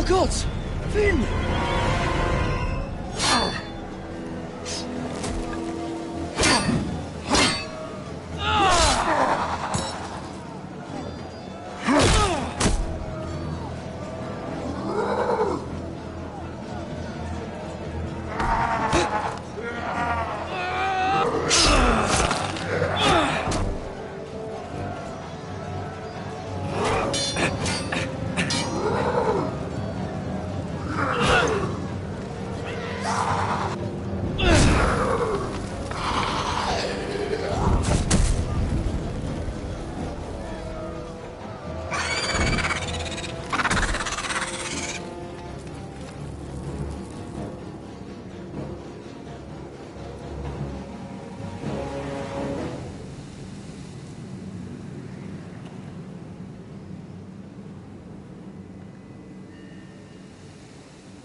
gods! Finn!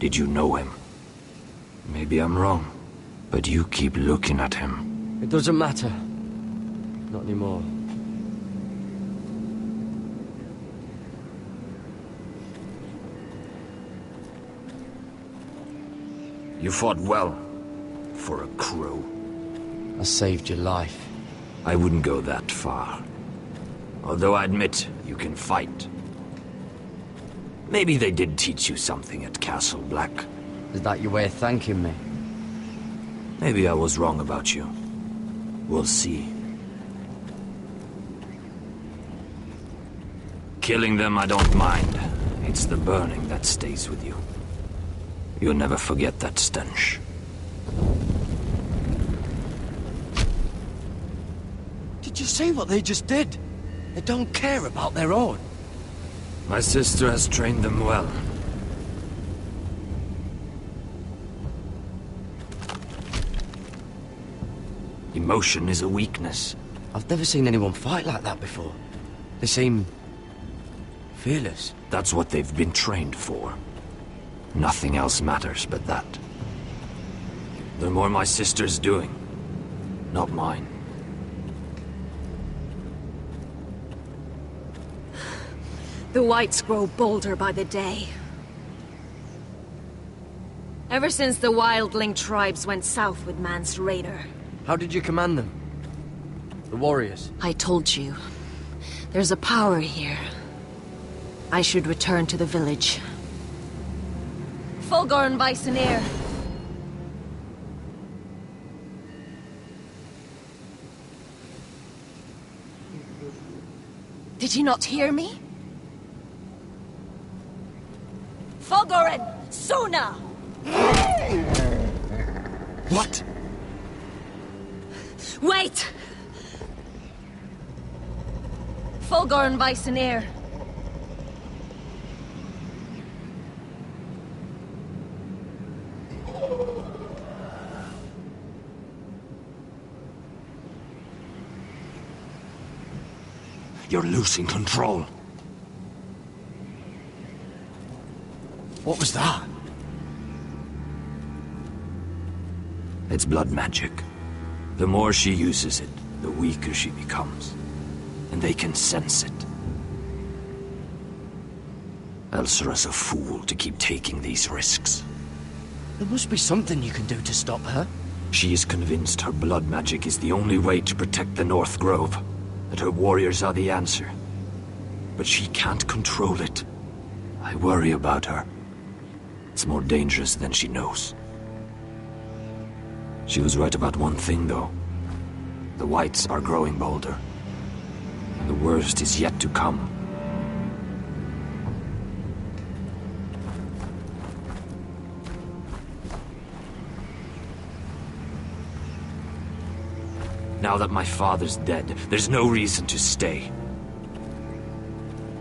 Did you know him? Maybe I'm wrong, but you keep looking at him. It doesn't matter. Not anymore. You fought well, for a crow. I saved your life. I wouldn't go that far. Although I admit, you can fight. Maybe they did teach you something at Castle Black. Is that your way of thanking me? Maybe I was wrong about you. We'll see. Killing them I don't mind. It's the burning that stays with you. You'll never forget that stench. Did you see what they just did? They don't care about their own. My sister has trained them well. Emotion is a weakness. I've never seen anyone fight like that before. They seem... fearless. That's what they've been trained for. Nothing else matters but that. The more my sister's doing, not mine. The Whites grow bolder by the day. Ever since the wildling tribes went south with Mance Rayder. How did you command them? The warriors? I told you. There's a power here. I should return to the village. Fulgorn Vysenir. Did you not hear me? Fulgorn! Sona! What? Wait! Fulgorn Vysenir. You're losing control. What was that? It's blood magic. The more she uses it, the weaker she becomes. And they can sense it. Elsera's a fool to keep taking these risks. There must be something you can do to stop her. She is convinced her blood magic is the only way to protect the North Grove. That her warriors are the answer. But she can't control it. I worry about her. It's more dangerous than she knows. She was right about one thing, though. The Whites are growing bolder. And the worst is yet to come. Now that my father's dead, there's no reason to stay.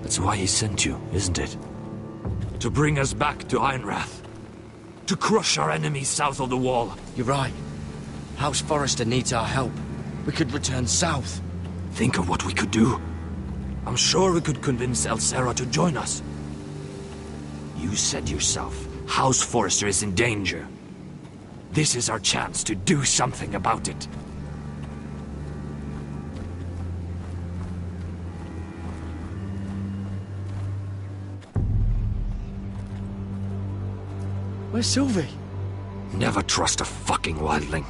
That's why he sent you, isn't it? To bring us back to Ironrath. To crush our enemies south of the Wall. You're right. House Forrester needs our help. We could return south. Think of what we could do. I'm sure we could convince Elsera to join us. You said yourself, House Forrester is in danger. This is our chance to do something about it. Where's Sylvie? Never trust a fucking wildling.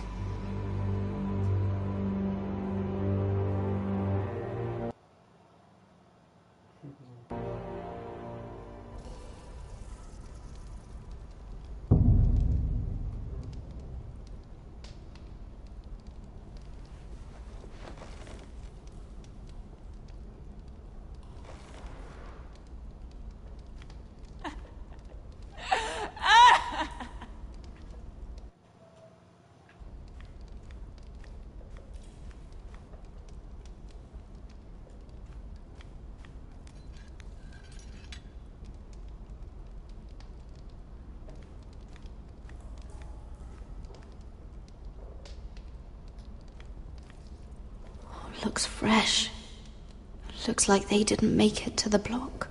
Looks fresh. Looks like they didn't make it to the block.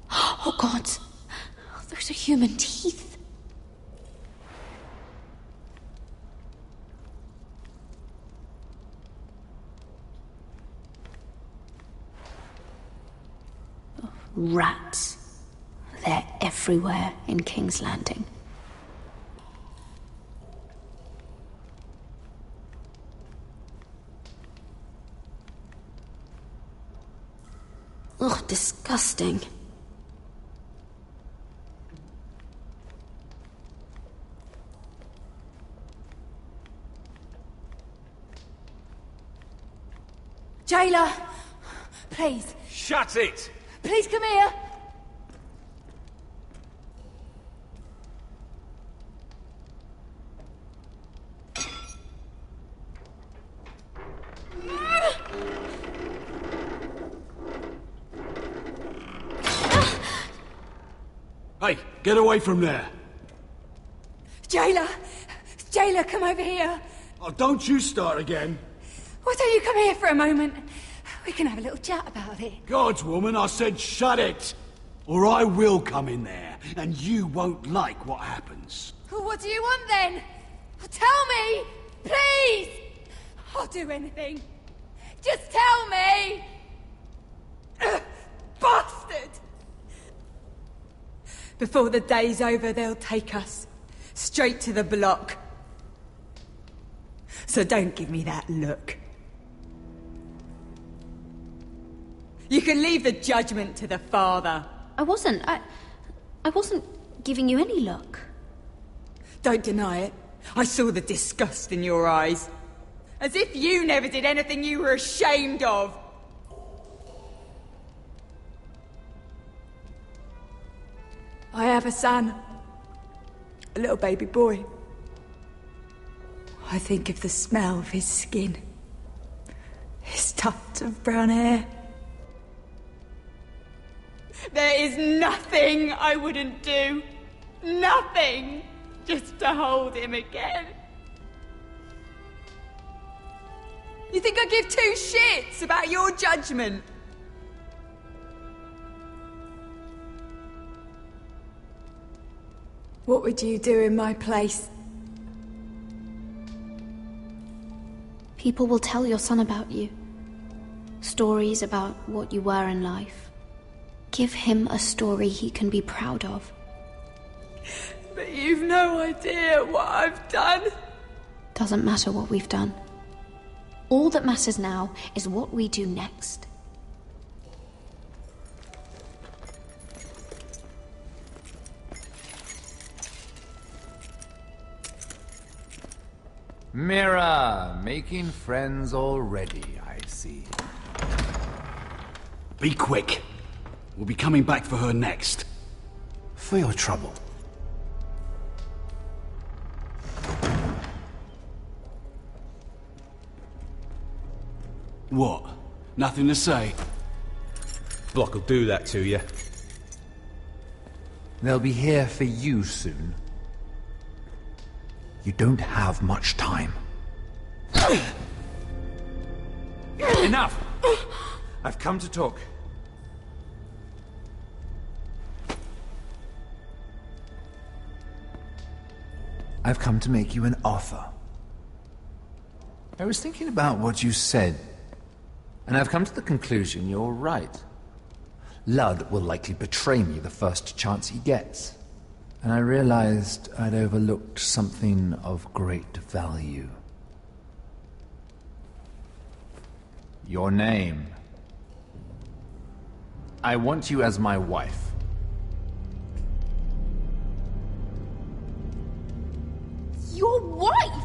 Oh God! Those are human teeth. Rats. They're everywhere in King's Landing. Ugh, disgusting. Jailer! Please. Shut it! Please come here! Hey, get away from there! Jailer! Jailer, come over here! Oh, don't you start again! Why don't you come here for a moment? We can have a little chat about it. Gods, woman, I said shut it! Or I will come in there, and you won't like what happens. Well, what do you want then? Tell me! Please! I'll do anything. Just tell me! Bastard! Before the day's over, they'll take us straight to the block. So don't give me that look. You can leave the judgment to the Father. I wasn't giving you any look. Don't deny it. I saw the disgust in your eyes. As if you never did anything you were ashamed of. I have a son. A little baby boy. I think of the smell of his skin. His tuft of brown hair. There is nothing I wouldn't do. Nothing. Just to hold him again. You think I give two shits about your judgment? What would you do in my place? People will tell your son about you. Stories about what you were in life. Give him a story he can be proud of. But you've no idea what I've done. Doesn't matter what we've done. All that matters now is what we do next. Mira, making friends already, I see. Be quick. We'll be coming back for her next. For your trouble. What? Nothing to say? Block will do that to you. They'll be here for you soon. You don't have much time. Enough! I've come to talk. I've come to make you an offer. I was thinking about what you said, and I've come to the conclusion you're right. Ludd will likely betray me the first chance he gets. And I realized I'd overlooked something of great value. Your name. I want you as my wife. Your wife?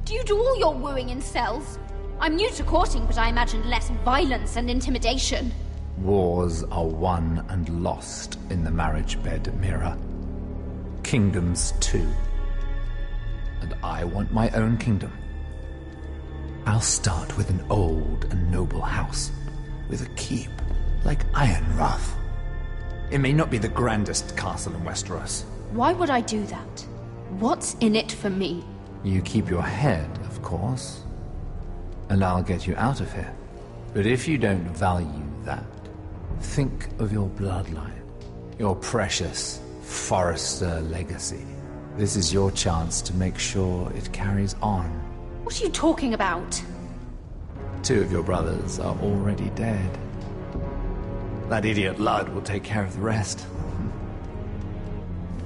Do you do all your wooing in cells? I'm new to courting, but I imagined less violence and intimidation. Wars are won and lost in the marriage bed, Mira. Kingdoms too. And I want my own kingdom. I'll start with an old and noble house, with a keep, like Ironrath. It may not be the grandest castle in Westeros. Why would I do that? What's in it for me? You keep your head, of course, and I'll get you out of here. But if you don't value that, think of your bloodline, your precious Forrester legacy. This is your chance to make sure it carries on. What are you talking about? 2 of your brothers are already dead. That idiot Ludd will take care of the rest.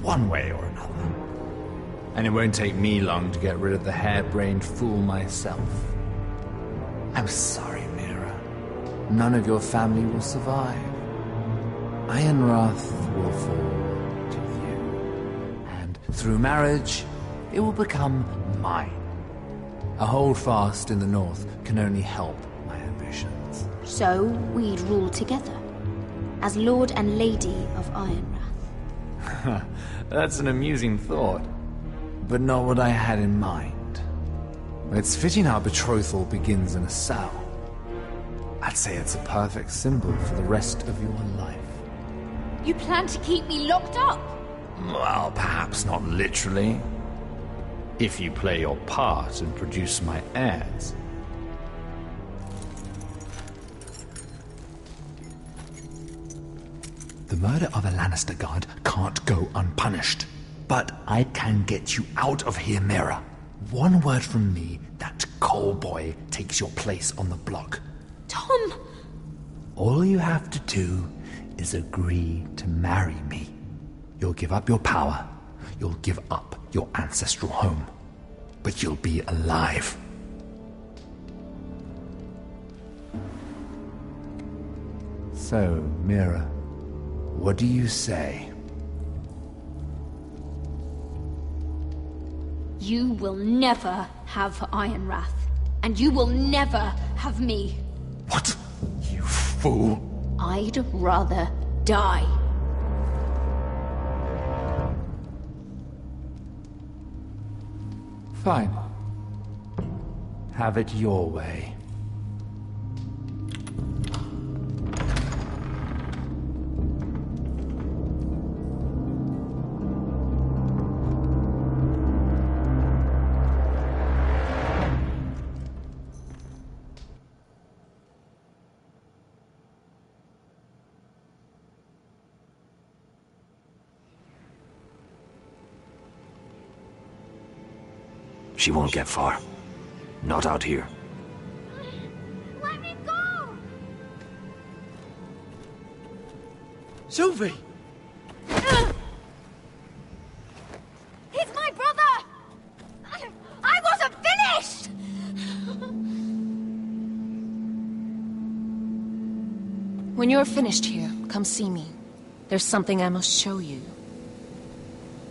One way or another. And it won't take me long to get rid of the harebrained fool myself. I'm sorry, Mira. None of your family will survive. Ironrath will fall to you. And through marriage, it will become mine. A holdfast in the north can only help aspirations. So we'd rule together, as Lord and Lady of Ironrath. That's an amusing thought, but not what I had in mind. It's fitting our betrothal begins in a cell. I'd say it's a perfect symbol for the rest of your life. You plan to keep me locked up? Well, perhaps not literally. If you play your part and produce my heirs. The murder of a Lannister guard can't go unpunished. But I can get you out of here, Mira. One word from me, that coal boy takes your place on the block. Tom! All you have to do is agree to marry me. You'll give up your power. You'll give up your ancestral home. But you'll be alive. So, Mira, what do you say? You will never have Ironrath, and you will never have me. What? You fool! I'd rather die. Fine. Have it your way. She won't get far. Not out here. Let me go! Sylvie! He's my brother! I wasn't finished! When you're finished here, come see me. There's something I must show you.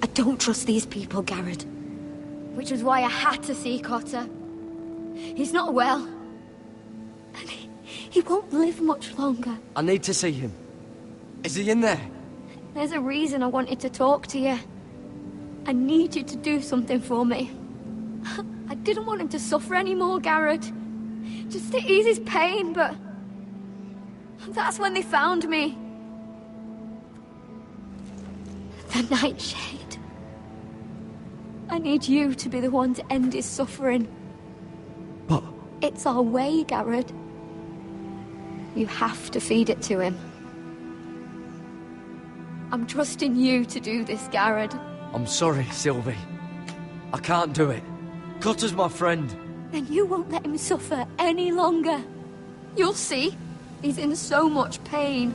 I don't trust these people, Garrett. Which was why I had to see Cotter. He's not well. And he won't live much longer. I need to see him. Is he in there? There's a reason I wanted to talk to you. I need you to do something for me. I didn't want him to suffer anymore, Garrett. Just to ease his pain, but... that's when they found me. The Nightshade. I need you to be the one to end his suffering. But... It's our way, Garrett. You have to feed it to him. I'm trusting you to do this, Garrett. I'm sorry, Sylvie. I can't do it. Cotter's my friend. Then you won't let him suffer any longer. You'll see. He's in so much pain.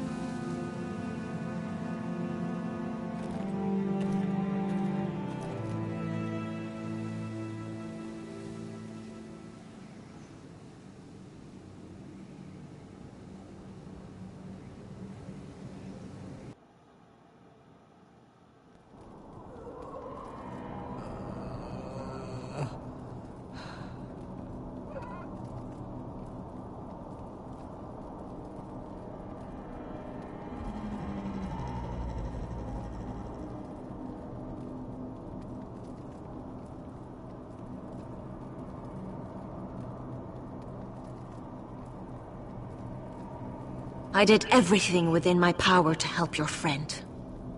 I did everything within my power to help your friend.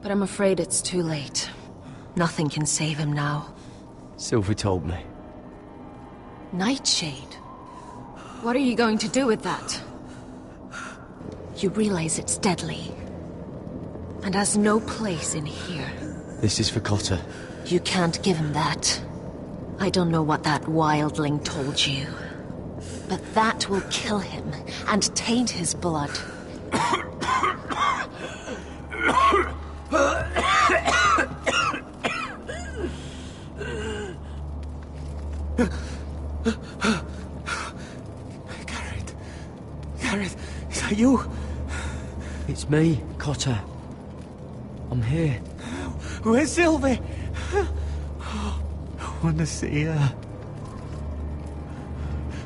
But I'm afraid it's too late. Nothing can save him now. Sylvie told me. Nightshade? What are you going to do with that? You realize it's deadly. And has no place in here. This is for Cotter. You can't give him that. I don't know what that wildling told you. But that will kill him and taint his blood. Garrett, is that you? It's me, Cotter. I'm here. Where's Sylvie? I want to see her.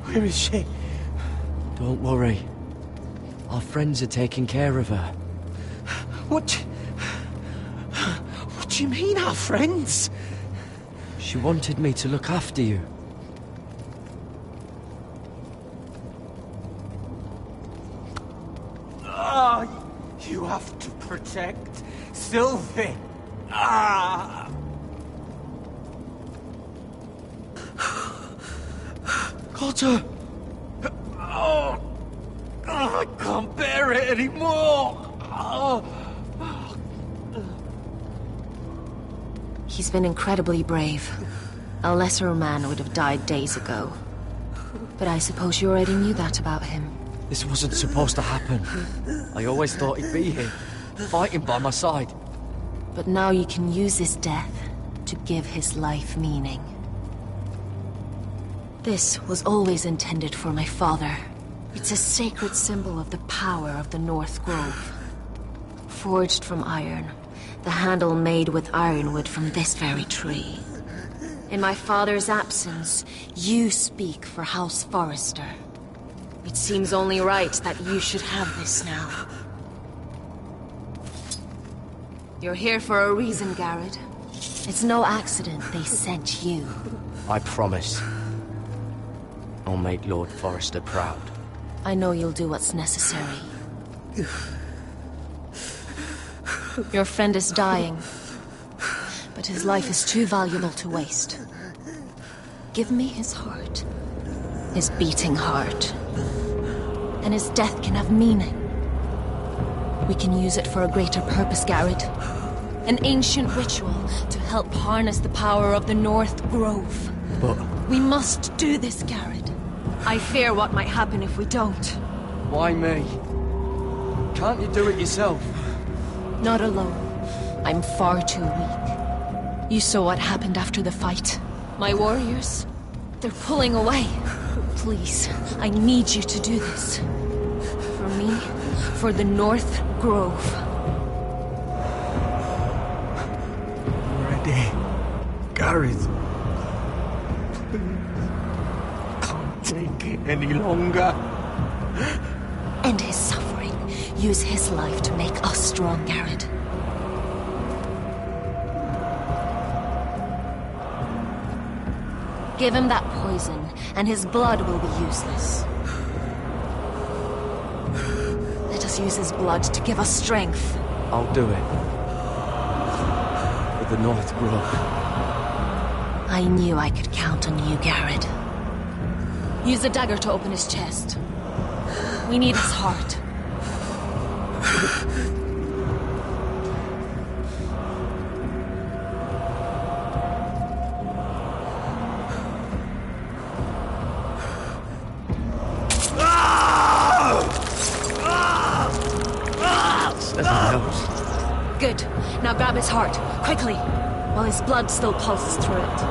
Where is she? Don't worry. Our friends are taking care of her. What do you mean, our friends? She wanted me to look after you. You have to protect Sylvie. Got her. I can't bear it anymore. He's been incredibly brave. A lesser man would have died days ago. But I suppose you already knew that about him. This wasn't supposed to happen. I always thought he'd be here, fighting by my side. But now you can use his death to give his life meaning. This was always intended for my father. It's a sacred symbol of the power of the North Grove. Forged from iron, the handle made with ironwood from this very tree. In my father's absence, you speak for House Forrester. It seems only right that you should have this now. You're here for a reason, Garrett. It's no accident they sent you. I promise. I'll make Lord Forrester proud. I know you'll do what's necessary. Your friend is dying, but his life is too valuable to waste. Give me his heart. His beating heart. And his death can have meaning. We can use it for a greater purpose, Garrett. An ancient ritual to help harness the power of the North Grove. But... we must do this, Garrett. I fear what might happen if we don't. Why me? Can't you do it yourself? Not alone. I'm far too weak. You saw what happened after the fight. My warriors, they're pulling away. Please, I need you to do this. For me, for the North Grove. Ready. Gareth. Can't take it any longer. End his suffering. Use his life to make us strong, Garrett. Give him that poison, and his blood will be useless. Let us use his blood to give us strength. I'll do it. For the North Grove. I knew I could count on you, Garrett. Use the dagger to open his chest. We need his heart. Good. Now grab his heart, quickly, while his blood still pulses through it.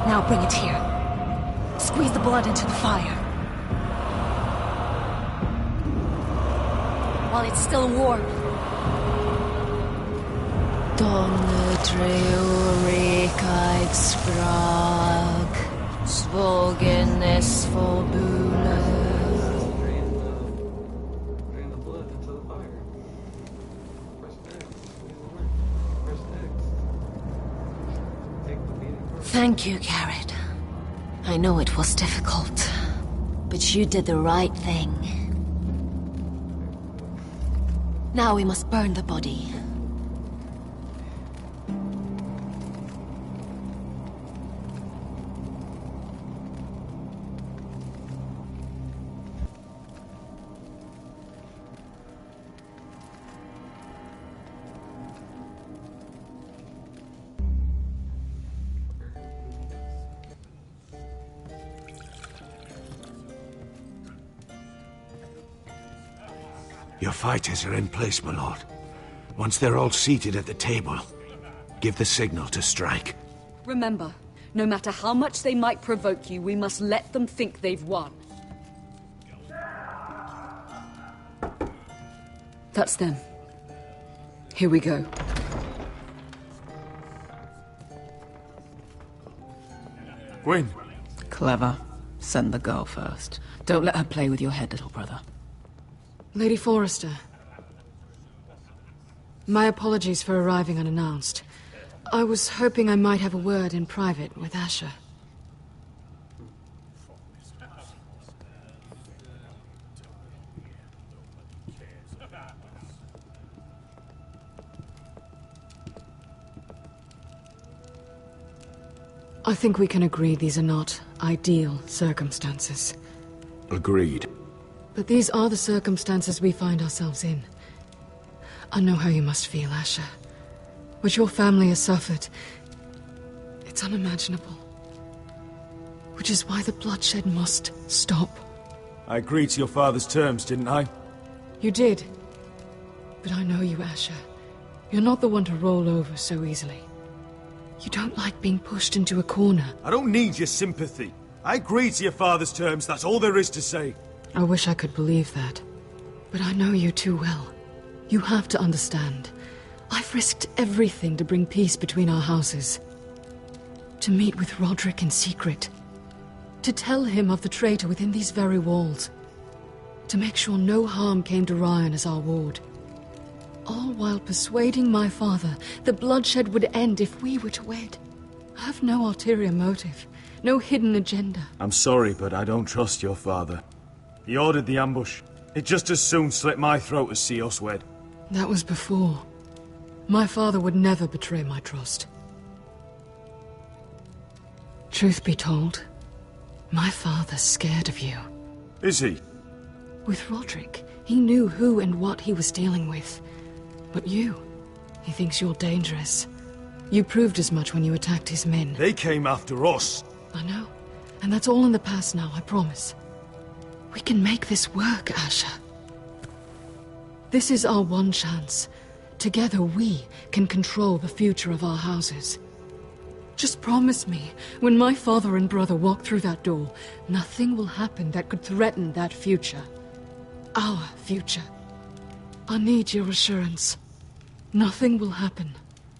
Now bring it here. Squeeze the blood into the fire. While it's still warm. Donne treurigheid sprak, svogenes forbule. Thank you, Garrett. I know it was difficult, but you did the right thing. Now we must burn the body. Your fighters are in place, my lord. Once they're all seated at the table, give the signal to strike. Remember, no matter how much they might provoke you, we must let them think they've won. That's them. Here we go. Gwyn. Clever. Send the girl first. Don't let her play with your head, little brother. Lady Forrester. My apologies for arriving unannounced. I was hoping I might have a word in private with Asher. I think we can agree these are not ideal circumstances. Agreed. But these are the circumstances we find ourselves in. I know how you must feel, Asher. What your family has suffered, it's unimaginable. Which is why the bloodshed must stop. I agreed to your father's terms, didn't I? You did. But I know you, Asher. You're not the one to roll over so easily. You don't like being pushed into a corner. I don't need your sympathy. I agreed to your father's terms, that's all there is to say. I wish I could believe that. But I know you too well. You have to understand. I've risked everything to bring peace between our houses. To meet with Roderick in secret. To tell him of the traitor within these very walls. To make sure no harm came to Ryan as our ward. All while persuading my father the bloodshed would end if we were to wed. I have no ulterior motive, no hidden agenda. I'm sorry, but I don't trust your father. He ordered the ambush. He'd just as soon slit my throat as see us wed. That was before. My father would never betray my trust. Truth be told, my father's scared of you. Is he? With Roderick, he knew who and what he was dealing with. But you, he thinks you're dangerous. You proved as much when you attacked his men. They came after us. I know. And that's all in the past now, I promise. We can make this work, Asher. This is our one chance. Together we can control the future of our houses. Just promise me, when my father and brother walk through that door, nothing will happen that could threaten that future. Our future. I need your assurance. Nothing will happen.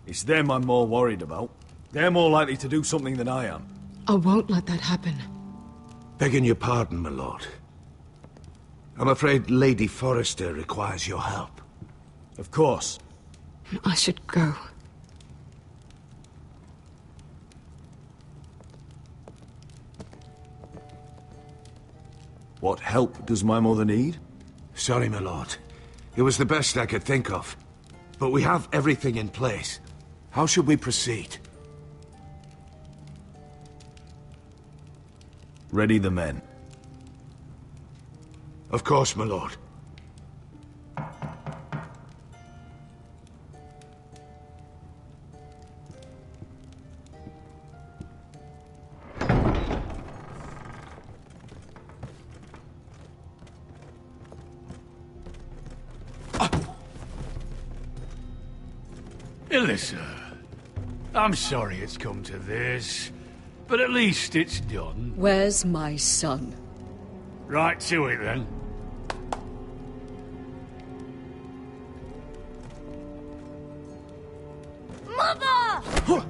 It's them I'm more worried about. They're more likely to do something than I am. I won't let that happen. Begging your pardon, my lord. I'm afraid Lady Forrester requires your help. Of course. I should go. What help does my mother need? Sorry, my lord. It was the best I could think of. But we have everything in place. How should we proceed? Ready the men. Of course, my lord. Alyssa, I'm sorry it's come to this, but at least it's done. Where's my son? Right to it, then. Mother! Oh,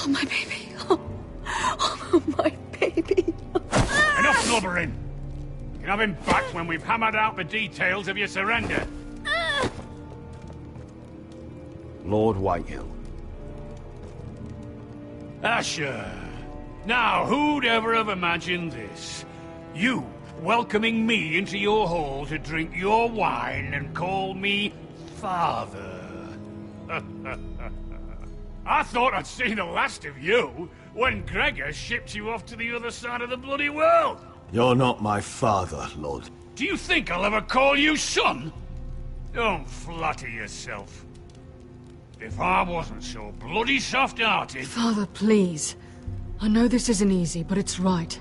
my baby. Oh, my baby. Enough blubbering! You can have him back when we've hammered out the details of your surrender. Lord Whitehill. Asher. Now, who'd ever have imagined this? You welcoming me into your hall to drink your wine and call me father. I thought I'd seen the last of you when Gregor shipped you off to the other side of the bloody world. You're not my father, Lord. Do you think I'll ever call you son? Don't flatter yourself. If I wasn't so bloody soft-hearted... Father, please. I know this isn't easy, but it's right.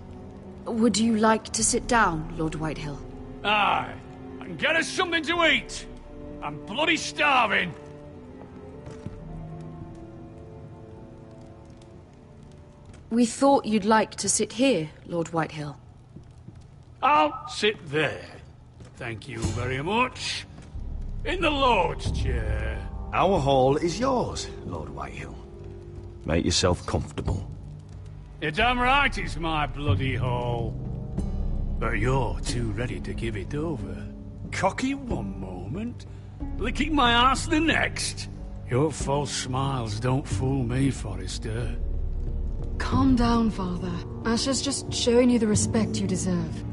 Would you like to sit down, Lord Whitehill? Aye. And get us something to eat. I'm bloody starving. We thought you'd like to sit here, Lord Whitehill. I'll sit there. Thank you very much. In the Lord's chair. Our hall is yours, Lord Whitehill. Make yourself comfortable. You're damn right it's my bloody hall. But you're too ready to give it over. Cocky one moment, licking my arse the next. Your false smiles don't fool me, Forrester. Calm down, Father. Asher's just showing you the respect you deserve.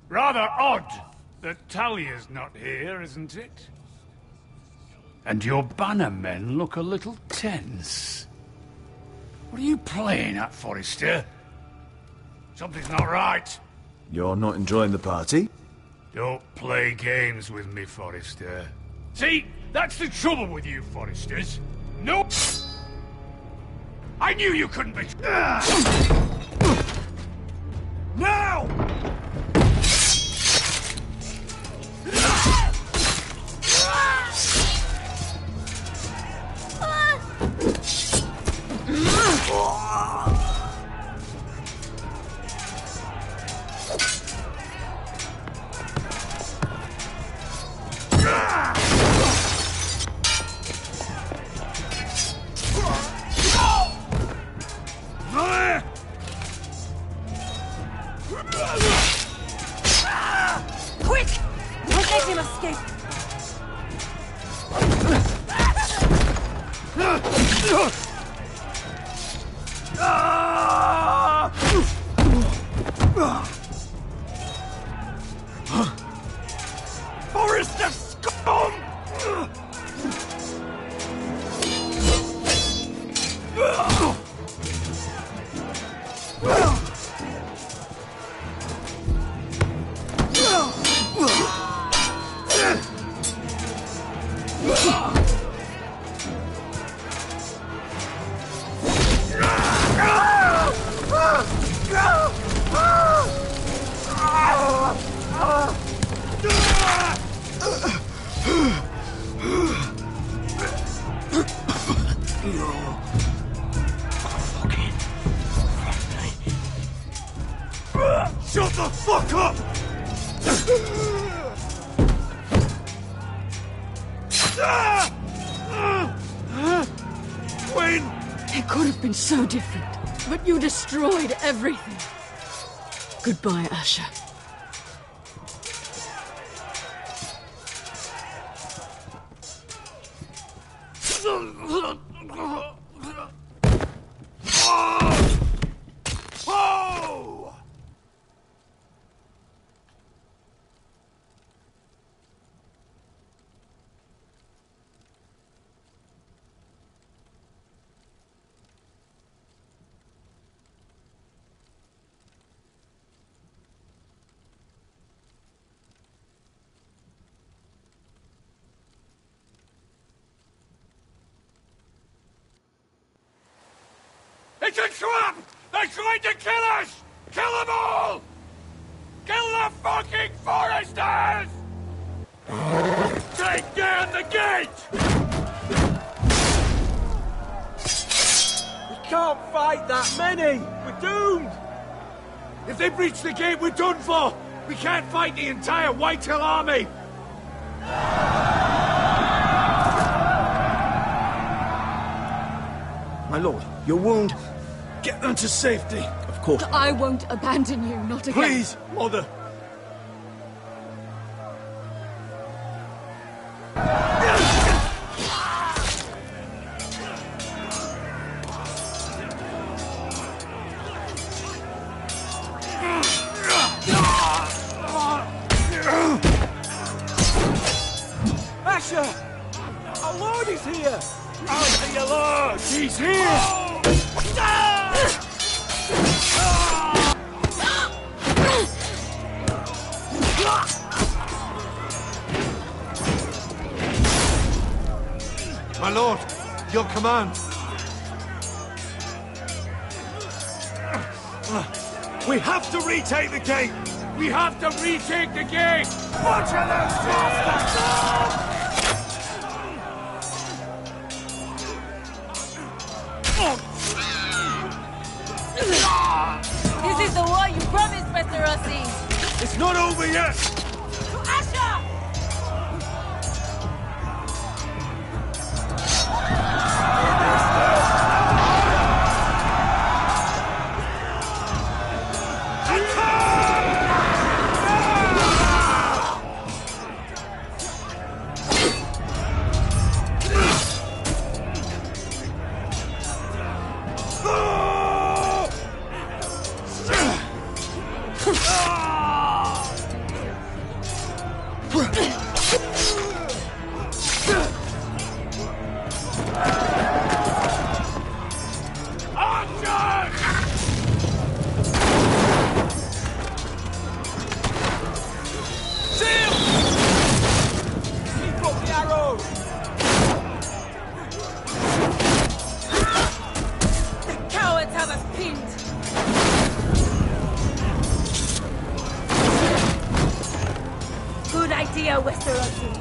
Rather odd that Talia's not here, isn't it? And your banner men look a little tense. What are you playing at, Forrester? Something's not right. You're not enjoying the party? Don't play games with me, Forrester. See, that's the trouble with you, Forresters. Nope. I knew you couldn't be... Now! Quick! Don't let him escape! Forrester scum! Shut the fuck up! Wayne! It could have been so different, but you destroyed everything. Goodbye, Asher. Whoa! It's a trap! They're trying to kill us! Kill them all! Kill the fucking Foresters! Take down the gate! We can't fight that many! We're doomed! If they breach the gate, we're done for! We can't fight the entire Whitehill army! My lord, your wound... Get them to safety. Of course. I won't abandon you, not again. Please, Mother. Asher! Our lord is here! Answer your lord! He's here! My lord, your command. We have to retake the gate! We have to retake the gate! Butcher those bastards! This is the war you promised, Mr. Rossi! It's not over yet! Asher!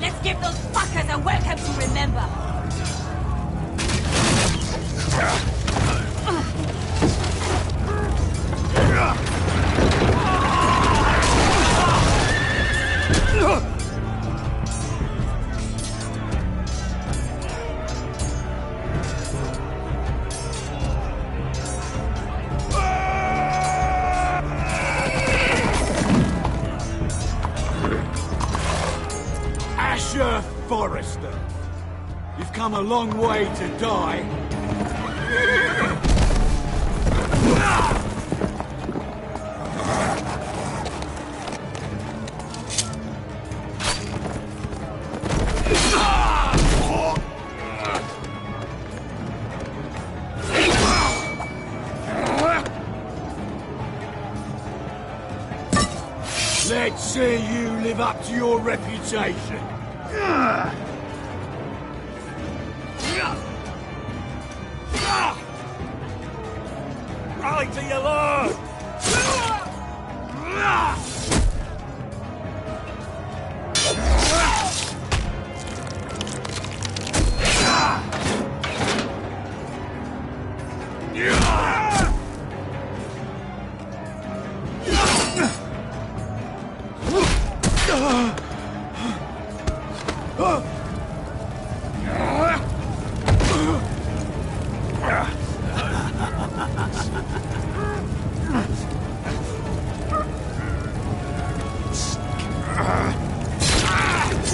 Let's give those fuckers a welcome to remember! Asher Forrester, you've come a long way to die. Let's see you live up to your reputation. Rally to your lord!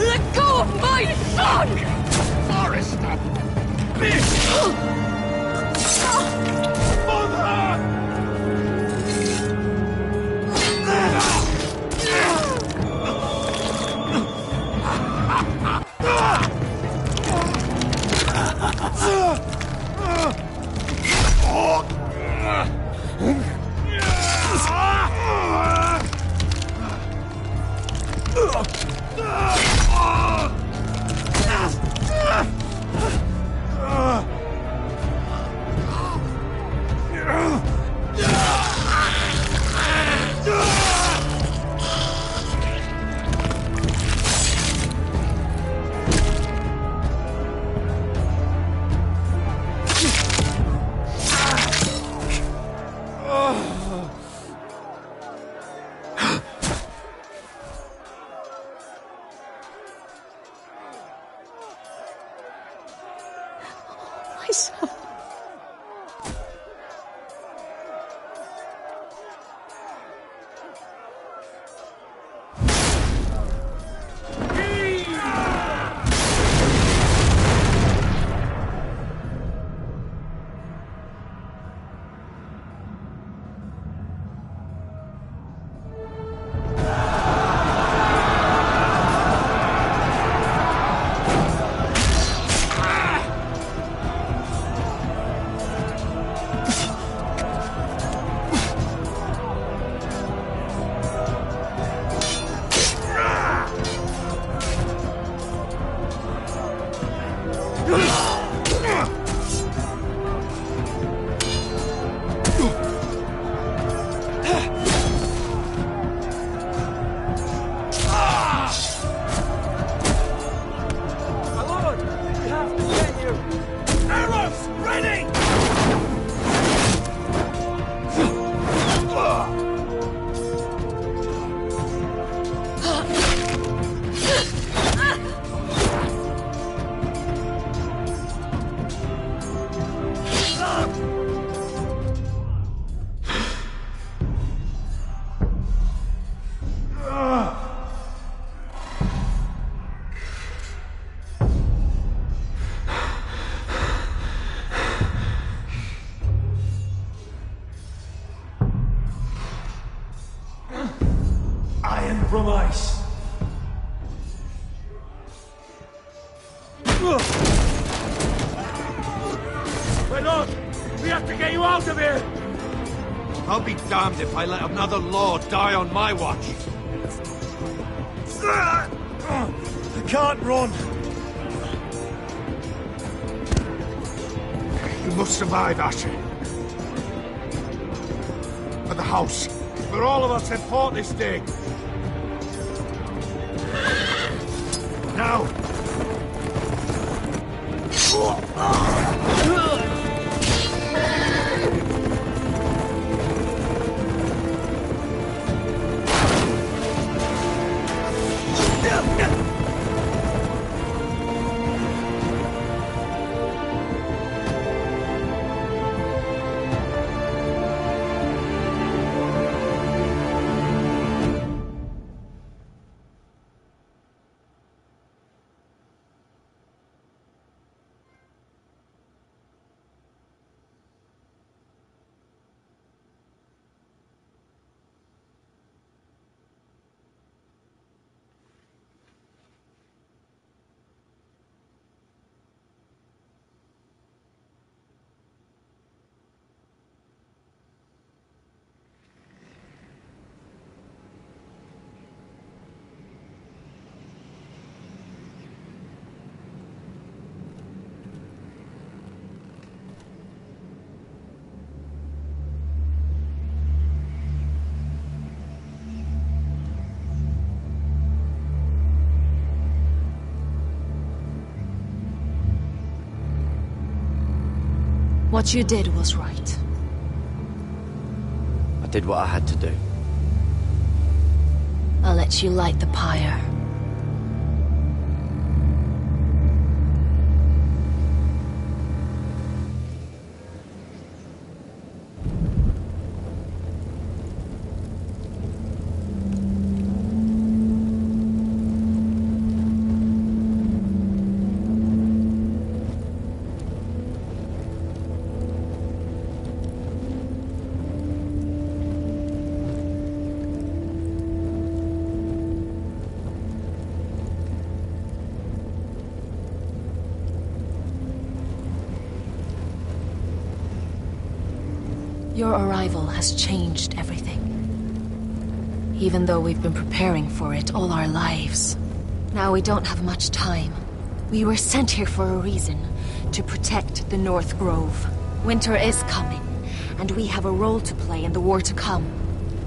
Let go of my son! Forrester! Bitch! Mother! My son. you out of here! I'll be damned if I let another lord die on my watch. I can't run. You must survive, Asher. For the house. For all of us that fought this day. Now! What you did was right. I did what I had to do. I'll let you light the pyre. Your arrival has changed everything. Even though we've been preparing for it all our lives. Now we don't have much time. We were sent here for a reason. To protect the North Grove. Winter is coming, and we have a role to play in the war to come.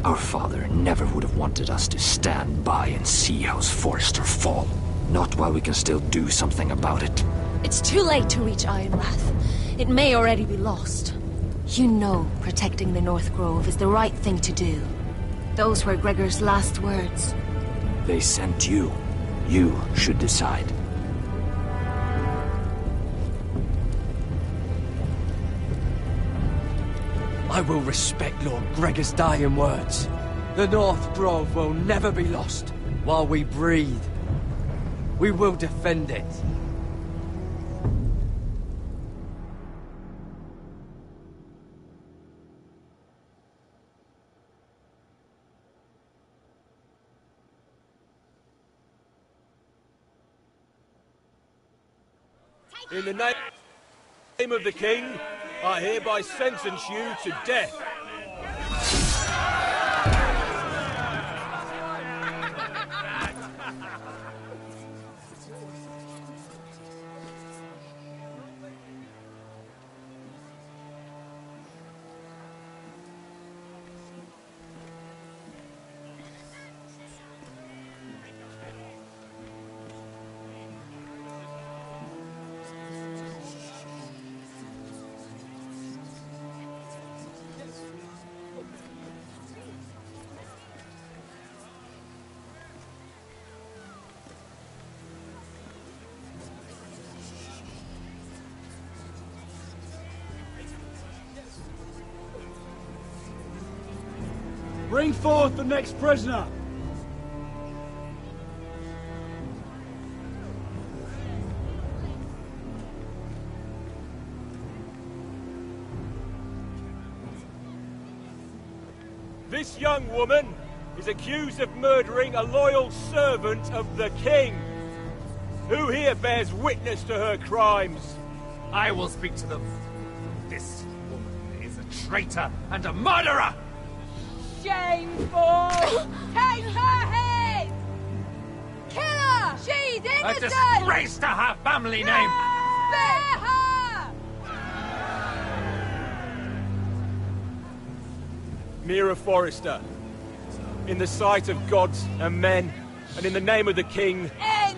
Our father never would have wanted us to stand by and see House Forrester fall. Not while we can still do something about it. It's too late to reach Ironrath. It may already be lost. You know protecting the North Grove is the right thing to do. Those were Gregor's last words. They sent you. You should decide. I will respect Lord Gregor's dying words. The North Grove will never be lost while we breathe. We will defend it. In the name of the King, I hereby sentence you to death. Bring forth the next prisoner! This young woman is accused of murdering a loyal servant of the King. Who here bears witness to her crimes? I will speak to them. This woman is a traitor and a murderer! Shameful! Take her head! Kill her! She's A innocent! disgrace to her family name! Spare her! Mira Forrester, in the sight of gods and men, and in the name of the king, I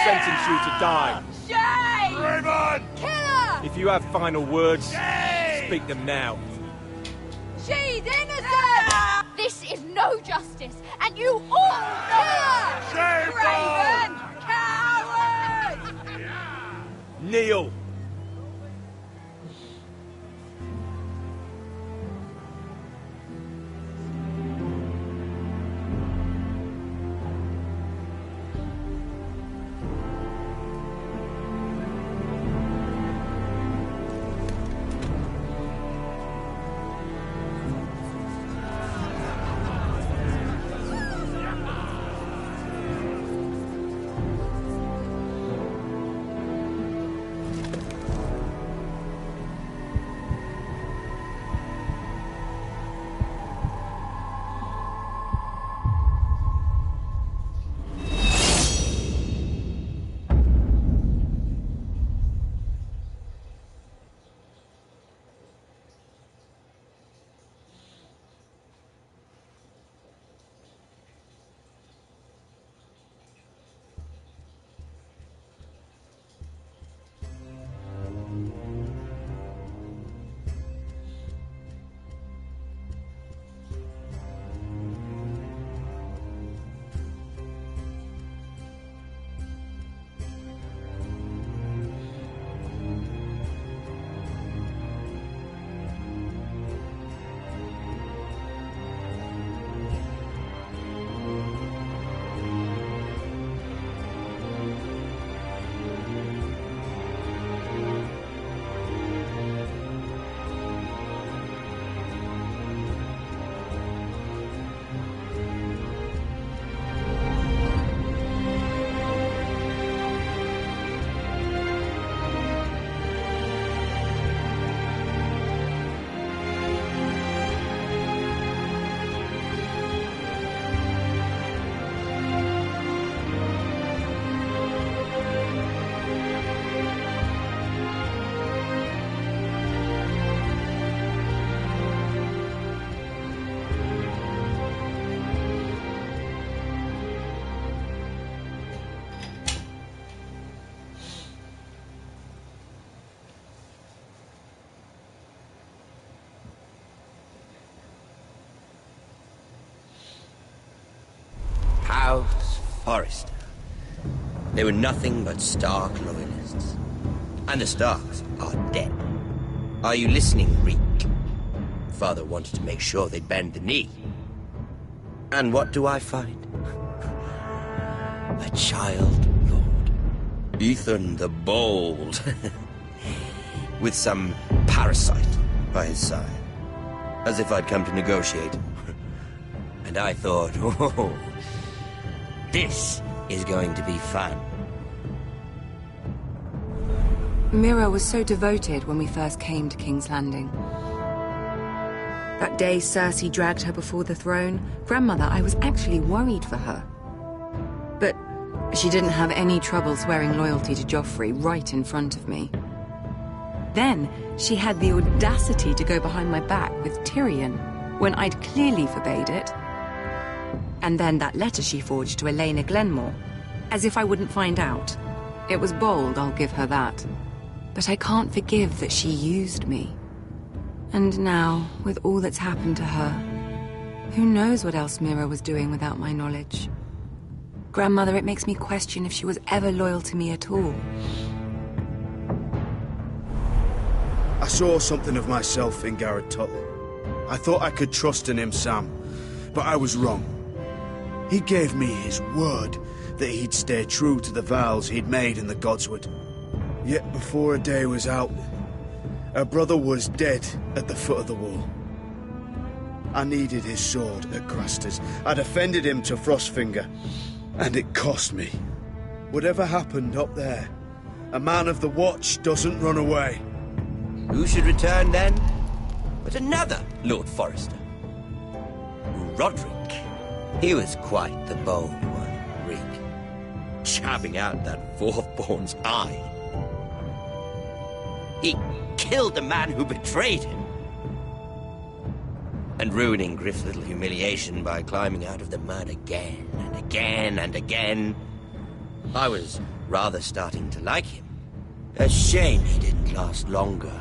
sentence you to die. Shame! Raymond! Kill her! If you have final words, speak them now. She's innocent! This is no justice, and you all know it! Craven! Coward! Kneel! House Forrester. They were nothing but Stark loyalists. And the Starks are dead. Are you listening, Reek? Father wanted to make sure they'd bend the knee. And what do I find? A child lord. Ethan the Bold. With some parasite by his side. As if I'd come to negotiate. And I thought, oh, this is going to be fun. Mira was so devoted when we first came to King's Landing. That day Cersei dragged her before the throne, Grandmother, I was actually worried for her. But she didn't have any trouble swearing loyalty to Joffrey right in front of me. Then she had the audacity to go behind my back with Tyrion when I'd clearly forbade it. And then that letter she forged to Elena Glenmore, as if I wouldn't find out. It was bold, I'll give her that. But I can't forgive that she used me. And now, with all that's happened to her, who knows what else Mira was doing without my knowledge? Grandmother, it makes me question if she was ever loyal to me at all. I saw something of myself in Garrett Tuttle. I thought I could trust in him, Sam, but I was wrong. He gave me his word that he'd stay true to the vows he'd made in the Godswood. Yet before a day was out, her brother was dead at the foot of the wall. I needed his sword at Craster's. I defended him to Frostfinger, and it cost me. Whatever happened up there, a man of the Watch doesn't run away. Who should return then? but another Lord Forrester. Roderick. He was quite the bold one, Reek. Chopping out that fourth-born's eye. He killed the man who betrayed him. And ruining Griff's little humiliation by climbing out of the mud again and again and again. I was rather starting to like him. A shame he didn't last longer.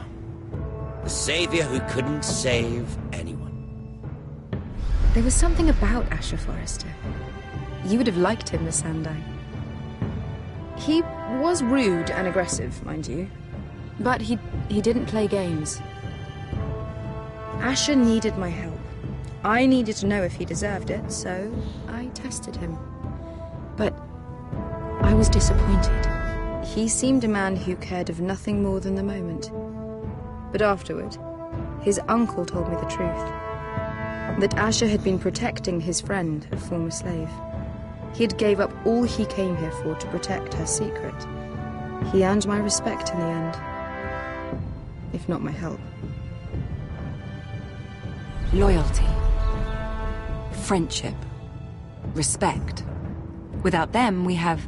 The savior who couldn't save anyone. There was something about Asher Forrester. You would have liked him, Miss Sandine. He was rude and aggressive, mind you. But he didn't play games. Asher needed my help. I needed to know if he deserved it, so I tested him. But I was disappointed. He seemed a man who cared of nothing more than the moment. But afterward, his uncle told me the truth. That Asher had been protecting his friend, a former slave. He had gave up all he came here for to protect her secret. He earned my respect in the end. If not my help. Loyalty. Friendship. Respect. Without them, we have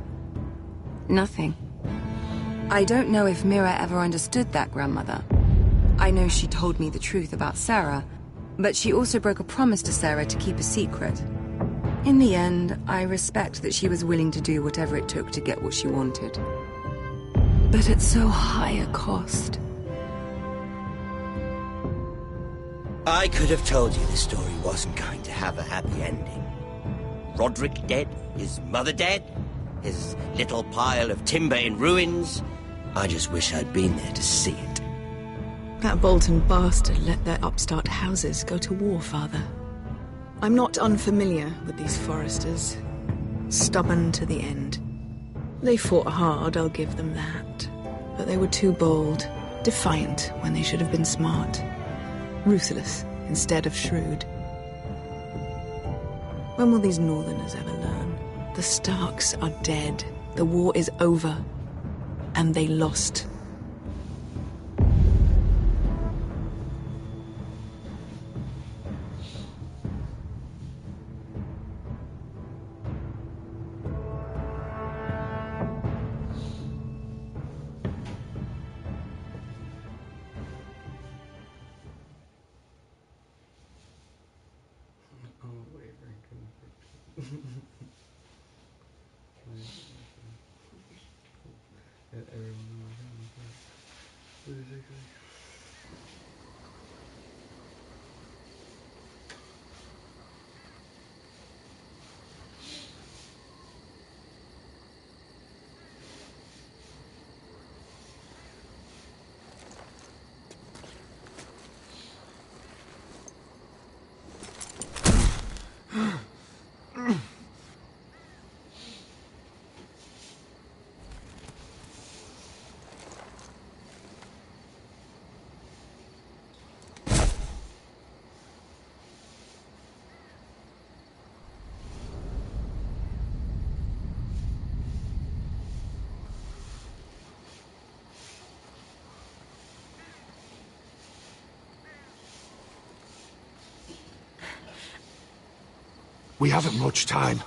nothing. I don't know if Mira ever understood that, Grandmother. I know she told me the truth about Sarah, but she also broke a promise to Sarah to keep a secret. In the end, I respect that she was willing to do whatever it took to get what she wanted. But at so high a cost. I could have told you this story wasn't going to have a happy ending. Roderick dead, his mother dead, his little pile of timber in ruins. I just wish I'd been there to see it. That Bolton bastard let their upstart houses go to war, Father. I'm not unfamiliar with these Forresters. Stubborn to the end. They fought hard, I'll give them that. But they were too bold, defiant when they should have been smart. Ruthless instead of shrewd. When will these Northerners ever learn? The Starks are dead. The war is over. And they lost. We haven't much time.